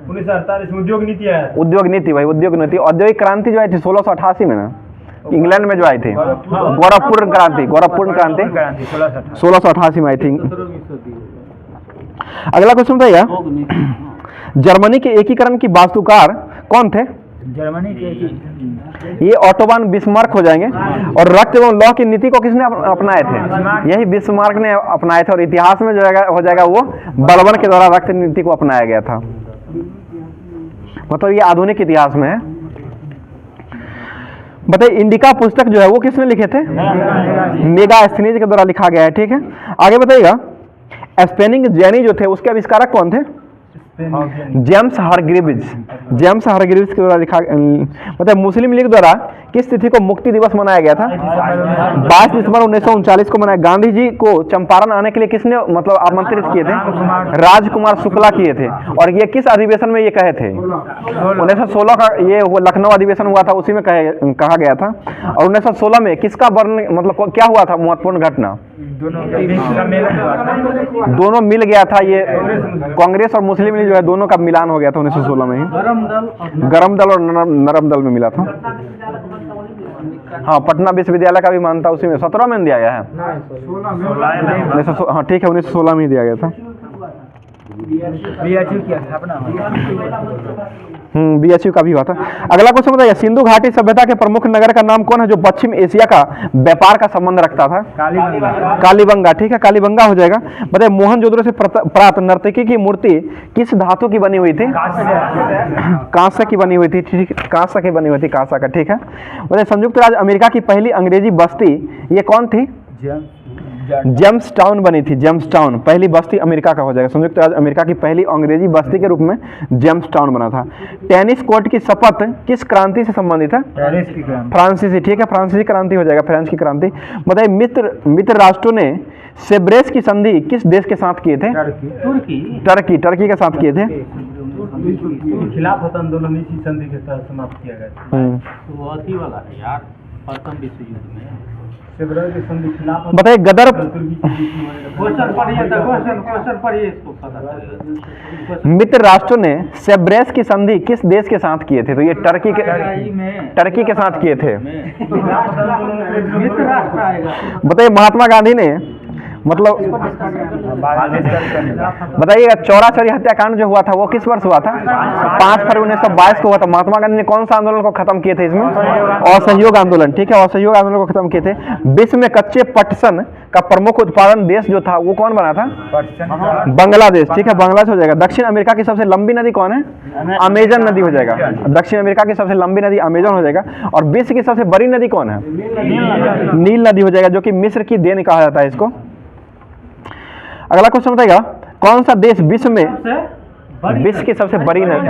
1948 में उद्योग नीति है। उद्योग नीति भाई, उद्योग नीति। औद्योगिक क्रांति जो आई थी 1688 में ना, इंग्लैंड में जो आई थी, गोरखपुर क्रांति, गोरखपुर क्रांति 1688 में आई थी। अगला क्वेश्चन बताइए, जर्मनी के एकीकरण की वास्तुकार कौन थे? जर्मनी के ये ऑटोबान बिस्मार्क हो जाएंगे। और रक्त एवं लौह की नीति को किसने अपनाए थे? यही बिस्मार्क ने अपनाए थे। और इतिहास में जो हो जाएगा वो बलबन के द्वारा रक्त नीति को अपनाया गया था। मतलब ये आधुनिक इतिहास में है। बताइए, इंडिका पुस्तक जो है वो किसने लिखे थे? मेगास्थनीज के द्वारा लिखा गया है। ठीक है, आगे बताइएगा, स्पेनिंग जैनी जो थे उसके आविष्कारक कौन थे? James Hargreaves. जेम्स हारग्रीव्स के द्वारा लिखा। मतलब मुस्लिम लीग द्वारा किस तिथि को मुक्ति दिवस मनाया गया था? 22 दिसंबर 1939 को मनाया। गांधी जी को चंपारण आने के लिए किसने मतलब आमंत्रित किए थे? राजकुमार शुक्ला किए थे। और ये किस अधिवेशन में ये कहे थे? 1916 का ये वो लखनऊ अधिवेशन हुआ था, उसी में कहा गया था। और 1916 में किसका वर्ण मतलब क्या हुआ था महत्वपूर्ण घटना? दोनों मिल गया था। ये कांग्रेस और मुस्लिम लीग जो है दोनों का मिलान हो गया था 1916 में ही। गरम दल और नरम दल में मिला था। हाँ, पटना विश्वविद्यालय का भी मानता उसी में 17 में दिया गया है। हाँ ठीक है, 1916 में ही दिया गया था। BHU का भी हुआ था। अगला क्वेश्चन बताइए, सिंधु घाटी सभ्यता के प्रमुख नगर का नाम कौन है जो पश्चिम एशिया का व्यापार का संबंध रखता था? कालीबंगा। ठीक है, कालीबंगा हो जाएगा। बताइए, मोहनजोदड़ो से प्राप्त नर्तकी की मूर्ति किस धातु की बनी हुई थी? कांस्य की बनी हुई थी। ठीक, कांस्य की बनी हुई थी, कांस्य का। ठीक है, बताइए, संयुक्त राज्य अमेरिका की पहली अंग्रेजी बस्ती ये कौन थी? जेम्स टाउन बनी थी। जेम्स टाउन पहली बस्ती अमेरिका का हो जाएगा। संयुक्त राज्य अमेरिका की पहली अंग्रेजी बस्ती के रूप में जेम्स टाउन बना था। टेनिस कोर्ट की शपथ किस क्रांति से संबंधित है? फ्रांसीसी। ठीक है, फ्रांसीसी क्रांति हो जाएगा, फ्रेंच की क्रांति। बताइए, मित्र राष्ट्रों ने सेब्रेस की संधि किस देश के साथ किए थे? टर्की के साथ किए थे। खिलाफ होता आंदोलन इसी संधि के साथ समाप्त किया गया। बताइए, गदर मित्र राष्ट्रों ने सेब्रेस की संधि किस देश के साथ किए थे? तो ये टर्की के साथ किए थे। बताइए, महात्मा गांधी ने मतलब बताइए, चौरा चौरी हत्याकांड जो हुआ था वो किस वर्ष हुआ था? 5 फरवरी 1922 को हुआ था। महात्मा गांधी ने कौन सा आंदोलन को खत्म किए थे इसमें? असहयोग आंदोलन। ठीक है, असहयोग आंदोलन को खत्म किए थे। विश्व में कच्चे पटसन का प्रमुख उत्पादन देश जो था वो कौन बना था? बांग्लादेश। ठीक है, बांग्लादेश हो जाएगा। दक्षिण अमेरिका की सबसे लंबी नदी कौन है? अमेजन नदी हो जाएगा। दक्षिण अमेरिका की सबसे लंबी नदी अमेजन हो जाएगा। और विश्व की सबसे बड़ी नदी कौन है? नील नदी हो जाएगा, जो कि मिस्र की देन कहा जाता है इसको। अगला क्वेश्चन बताइएगा, कौन सा देश विश्व की सबसे बड़ी नदी?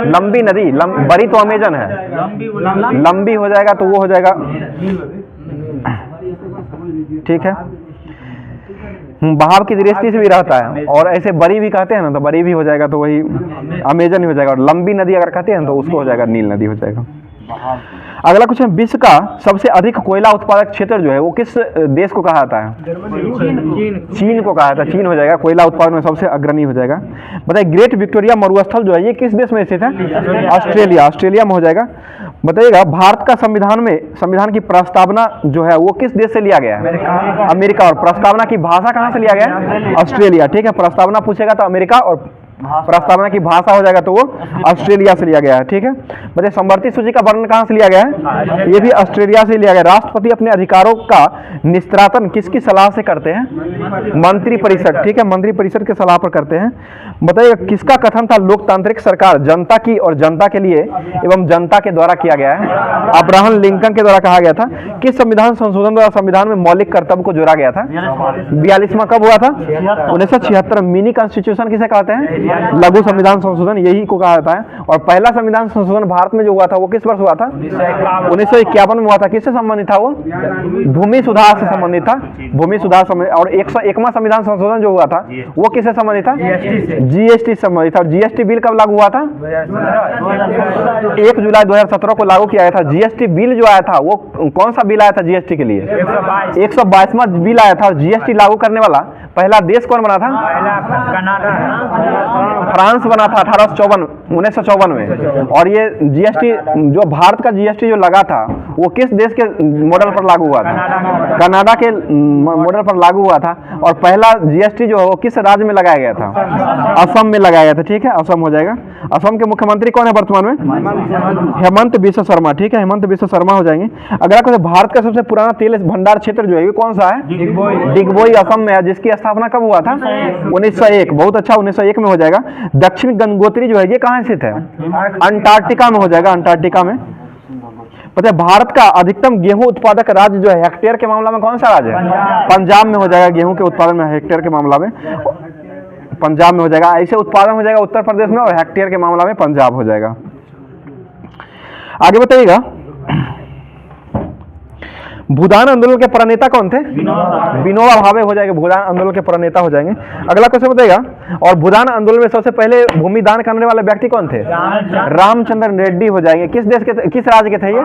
लंबी नदी बड़ी तो अमेजन है, लंबी हो जाएगा तो वो हो जाएगा। ठीक है, बहाव की दृष्टि से भी रहता है। और ऐसे बड़ी भी कहते हैं ना, तो बड़ी भी हो जाएगा तो वही अमेजन ही हो जाएगा। और लंबी नदी अगर कहते हैं तो उसको हो जाएगा नील नदी हो जाएगा। अगला क्वेश्चन, विश्व का सबसे अधिक कोयला उत्पादक क्षेत्र जो है वो किस देश को कहा जाता है? चीन को कहा जाता है। चीन हो जाएगा, कोयला उत्पादन में सबसे अग्रणी हो जाएगा। बताइए, ग्रेट विक्टोरिया मरुस्थल जो है ये किस देश में स्थित है? ऑस्ट्रेलिया में हो जाएगा। बताइएगा, भारत का संविधान की प्रस्तावना जो है वो किस देश से लिया गया है? अमेरिका। और प्रस्तावना की भाषा कहाँ से लिया गया है? ऑस्ट्रेलिया। ठीक है, प्रस्तावना पूछेगा तो अमेरिका और प्रस्तावना की भाषा हो जाएगा तो वो ऑस्ट्रेलिया से लिया गया है। ठीक है, बताइए समवर्ती सूची का वर्णन कहाँ से लिया गया है? ये भी ऑस्ट्रेलिया से लिया गया। राष्ट्रपति अपने अधिकारों का निस्तारण किसकी सलाह से करते हैं? मंत्री परिषद। ठीक है, मंत्री परिषद के सलाह पर करते हैं। बताइए किसका कथन था लोकतांत्रिक सरकार जनता की और जनता के लिए एवं जनता के द्वारा किया गया है? अब्राहम लिंकन के द्वारा कहा गया था। किस संविधान संशोधन द्वारा संविधान में मौलिक कर्तव्य को जोड़ा गया था? 42वां कब हुआ था? 1976। मिनी कॉन्स्टिट्यूशन किसे कहते हैं? लघु संविधान संशोधन, यही को कहा जाता है। और पहला संविधान संशोधन भारत में जो हुआ था वो किस वर्ष हुआ था? 1951 में हुआ था। किससे संबंधित था वो? भूमि सुधार से संबंधित था। भूमि सुधार और 101वां संविधान संशोधन जो हुआ था वो किससे संबंधित था? जीएसटी से संबंधित था। और जीएसटी बिल कब लागू हुआ था? 1 जुलाई 2017 को लागू किया गया था। जीएसटी बिल जो आया था वो कौन सा बिल आया था जीएसटी के लिए? 122वां बिल आया था। और जीएसटी लागू करने वाला पहला देश कौन बना था? फ्रांस बना था 1954 में। और ये जीएसटी जो भारत का जीएसटी जो लगा था वो किस देश के मॉडल पर लागू हुआ था? कनाडा के मॉडल पर लागू हुआ था। और पहला जीएसटी जो है वो किस राज्य में लगाया गया था? असम में लगाया गया था। ठीक है, असम हो जाएगा। असम के मुख्यमंत्री कौन है वर्तमान में? हेमंत बिस्व शर्मा। ठीक है, हेमंत बिस्व शर्मा हो जाएंगे। अगला क्वेश्चन, भारत का सबसे पुराना तेल भंडार क्षेत्र जो है ये कौन सा है? डिगबोई असम में है, जिसकी स्थापना कब हुआ था? 1901। बहुत अच्छा, 1901 में हो जाएगा। दक्षिण गंगोत्री जो है ये कहाँ स्थित है? अंटार्कटिका में हो जाएगा, अंटार्कटिका में। पता है भारत का अधिकतम गेहूं उत्पादक राज्य जो है हेक्टेयर के मामला में कौन सा राज्य है? पंजाब में हो जाएगा। गेहूं के उत्पादन में हेक्टेयर के मामला में पंजाब में हो जाएगा। ऐसे उत्पादन हो जाएगा उत्तर प्रदेश में, और हेक्टेयर के मामला में पंजाब हो जाएगा। आगे बताइएगा, भूदान आंदोलन के प्रणेता कौन थे? विनोबा भावे हो जाएंगे, भूदान आंदोलन के प्रणेता हो जाएंगे। अगला क्वेश्चन बताइएगा, और भूदान आंदोलन में सबसे पहले भूमि दान करने वाले व्यक्ति कौन थे? रामचंद्र रेड्डी हो जाएंगे। किस देश के, किस राज्य के थे ये?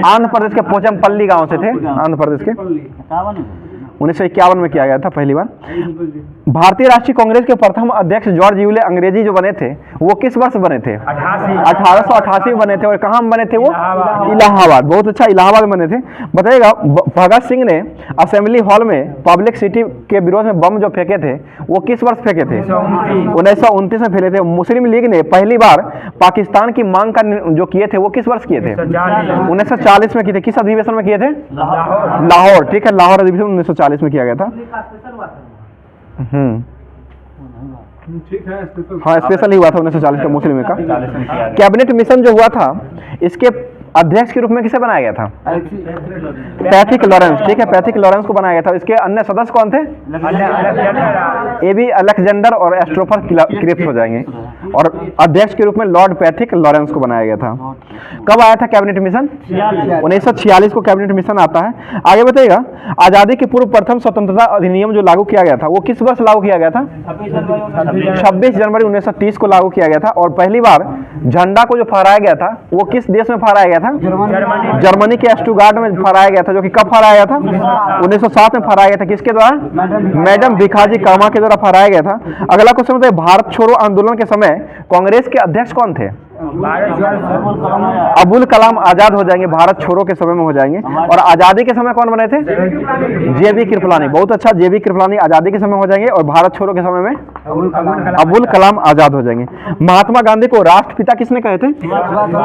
आंध्र प्रदेश के पोचमपल्ली गांव से थे, आंध्र प्रदेश के। 1951 में किया गया था पहली बार। भारतीय राष्ट्रीय कांग्रेस के प्रथम अध्यक्ष जॉर्ज यूले अंग्रेजी जो बने थे वो किस वर्ष बने थे? 1888 में बने थे। और कहाँ बने थे वो? इलाहाबाद। बहुत अच्छा, इलाहाबाद में बने थे। बताइएगा, भगत सिंह ने असेंबली हॉल में पब्लिक सिटी के विरोध में बम जो फेंके थे वो किस वर्ष फेंके थे? 1929 में फेंके थे। मुस्लिम लीग ने पहली बार पाकिस्तान की मांग का जो किए थे वो किस वर्ष किए थे? 1940 में किए थे। किस अधिवेशन में किए थे? लाहौर। ठीक है, लाहौर अधिवेशन 1940 में किया गया था। हाँ, स्पेशल ही हुआ था 1940 का मुस्लिम का। कैबिनेट मिशन जो हुआ था इसके अध्यक्ष के रूप में किसे बनाया गया था? Pethick Lawrence. ठीक है, पैथिक लॉरेंस को बनाया गया था। इसके अन्य सदस्य कौन थे? एबी अलेक्जेंडर और एस्ट्रोफर क्रिप्स हो जाएंगे। और अध्यक्ष के रूप में लॉर्ड पैथिक लॉरेंस को बनाया गया था। कब आया था कैबिनेट मिशन? 1946 को कैबिनेट मिशन आता है। आगे बताइएगा, आजादी के पूर्व प्रथम स्वतंत्रता अधिनियम जो लागू किया गया था वो किस वर्ष लागू किया गया था? 26 जनवरी 1930 को लागू किया गया था। और पहली बार झंडा को जो फहराया गया था वो किस देश में फहराया गया था? जर्मनी के स्टुटगार्ट में फहराया गया था। जो कि कब फहराया गया था? 1907 में फहराया गया था। किसके द्वारा? मैडम भिखाजी कामा के द्वारा फहराया गया था। अगला क्वेश्चन बताइए, भारत छोड़ो आंदोलन के समय कांग्रेस के अध्यक्ष कौन थे? अबुल कलाम आजाद हो जाएंगे। भारत छोड़ो के समय में हो जाएंगे। और आजादी के समय कौन बने थे? जेबी कृपलानी। बहुत अच्छा, जेबी कृपलानी आजादी के समय हो जाएंगे। और भारत छोड़ो के समय में अबुल कलाम आजाद हो जाएंगे। महात्मा गांधी को राष्ट्रपिता किसने कहे थे?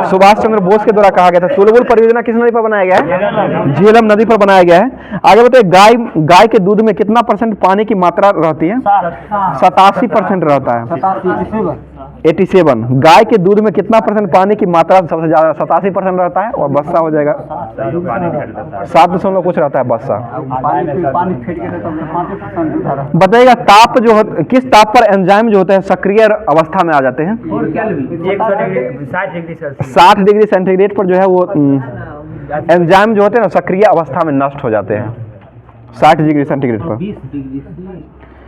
सुभाष चंद्र बोस के द्वारा कहा गया था। तुलबुल परियोजना किस नदी पर बनाया गया है? झेलम नदी पर बनाया गया है। आगे बताइए, गाय के दूध में कितना % पानी की मात्रा रहती है? 87% रहता है। 87। गाय के दूध में कितना % पानी की मात्रा सबसे ज्यादा? 87% रहता है। और बस्सा हो जाएगा 7 कुछ रहता है बस्सा। बताइएगा, ताप जो किस ताप पर एंजाइम जो होते हैं सक्रिय अवस्था में आ जाते हैं? 60 डिग्री सेंटीग्रेड पर जो है वो एंजाइम जो होते हैं ना सक्रिय अवस्था में नष्ट हो जाते हैं 60 डिग्री सेंटीग्रेड पर।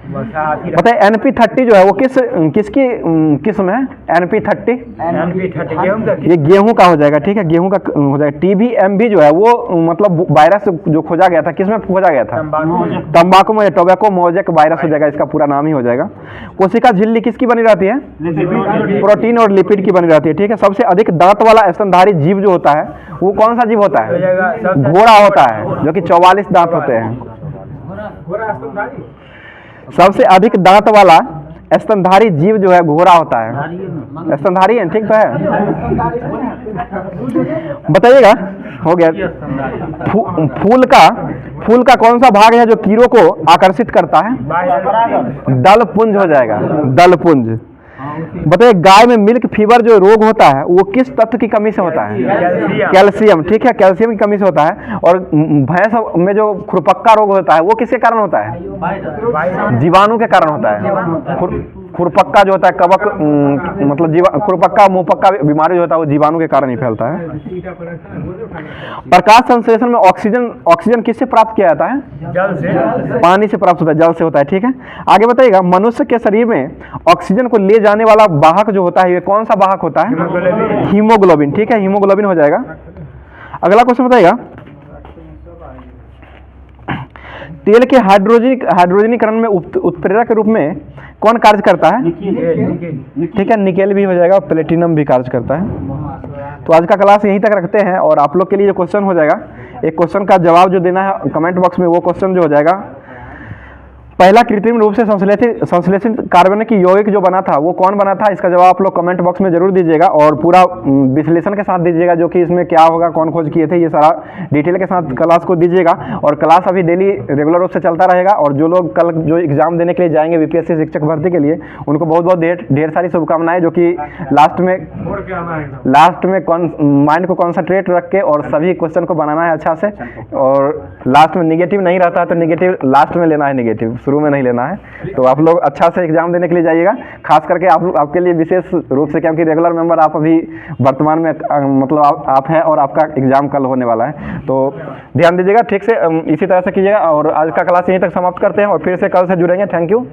बताइए, NP30 जो है वो किसकी किस्म है? NP30 ये गेहूं का हो जाएगा। ठीक है, गेहूं का हो जाएगा। TBMB जो है वो मतलब वायरस जो खोजा गया था किसमें खोजा गया था? तंबाकू में, टोबैको मोजेक वायरस हो जाएगा, इसका पूरा नाम ही हो जाएगा। कोशिका झिल्ली किसकी बनी रहती है? प्रोटीन और लिपिड की बनी रहती है। ठीक है, सबसे अधिक दांत वाला स्तनधारी जीव जो होता है वो कौन सा जीव होता है? घोड़ा होता है, जो कि 44 दांत होते हैं। सबसे अधिक दांत वाला स्तनधारी जीव जो है घोड़ा होता है। स्तनधारी है, ठीक तो है? बताइएगा, हो गया। फूल का कौन सा भाग है जो कीड़ों को आकर्षित करता है? दल पुंज हो जाएगा, दल पुंज। बताइए, गाय में मिल्क फीवर जो रोग होता है वो किस तत्व की कमी से होता है? कैल्शियम, ठीक है, कैल्शियम की कमी से होता है। और भैंस में जो खुरपक्का रोग होता है वो किसके कारण होता है? जीवाणु के कारण होता है। खुरपक्का जो होता है, कवक मतलब खुरपक्का मुंहपक्का बीमारी जो होता है वो जीवाणु के कारण ही फैलता है। प्रकाश संश्लेषण में ऑक्सीजन किससे प्राप्त किया जाता है? जल से। पानी से प्राप्त होता है, जल से होता है, ठीक है। आगे बताइएगा, मनुष्य के शरीर में ऑक्सीजन को ले जाने वाला वाहक जो होता है ये कौन सा वाहक होता है? हीमोग्लोबिन, ठीक है, हीमोग्लोबिन हो जाएगा। अगला क्वेश्चन बताइएगा, तेल के हाइड्रोजनीकरण में उत्प्रेरक के रूप में कौन कार्य करता है? ठीक है, निकेल भी हो जाएगा, प्लेटिनम भी कार्य करता है। तो आज का क्लास यहीं तक रखते हैं और आप लोग के लिए जो क्वेश्चन हो जाएगा, एक क्वेश्चन का जवाब जो देना है कमेंट बॉक्स में, वो क्वेश्चन जो हो जाएगा, पहला कृत्रिम रूप से संश्लेषित कार्बनिक यौगिक जो बना था वो कौन बना था? इसका जवाब आप लोग कमेंट बॉक्स में जरूर दीजिएगा और पूरा विश्लेषण के साथ दीजिएगा, जो कि इसमें क्या होगा, कौन खोज किए थे, ये सारा डिटेल के साथ क्लास को दीजिएगा। और क्लास अभी डेली रेगुलर रूप से चलता रहेगा। और जो लोग कल जो एग्जाम देने के लिए जाएंगे बीपीएससी शिक्षक भर्ती के लिए, उनको बहुत बहुत ढेर सारी शुभकामनाएं, जो कि लास्ट में माइंड को कॉन्सेंट्रेट रख के और सभी क्वेश्चन को बनाना है अच्छा से। और लास्ट में निगेटिव नहीं रहता है तो निगेटिव लास्ट में लेना है, निगेटिव शुरू में नहीं लेना है। तो आप लोग अच्छा से एग्जाम देने के लिए जाइएगा, खास करके आपके लिए विशेष रूप से, क्योंकि रेगुलर मेंबर आप अभी वर्तमान में मतलब आप हैं और आपका एग्जाम कल होने वाला है। तो ध्यान दीजिएगा, ठीक से इसी तरह से कीजिएगा। और आज का क्लास यहीं तक समाप्त करते हैं और फिर से कल से जुड़ेंगे। Thank you.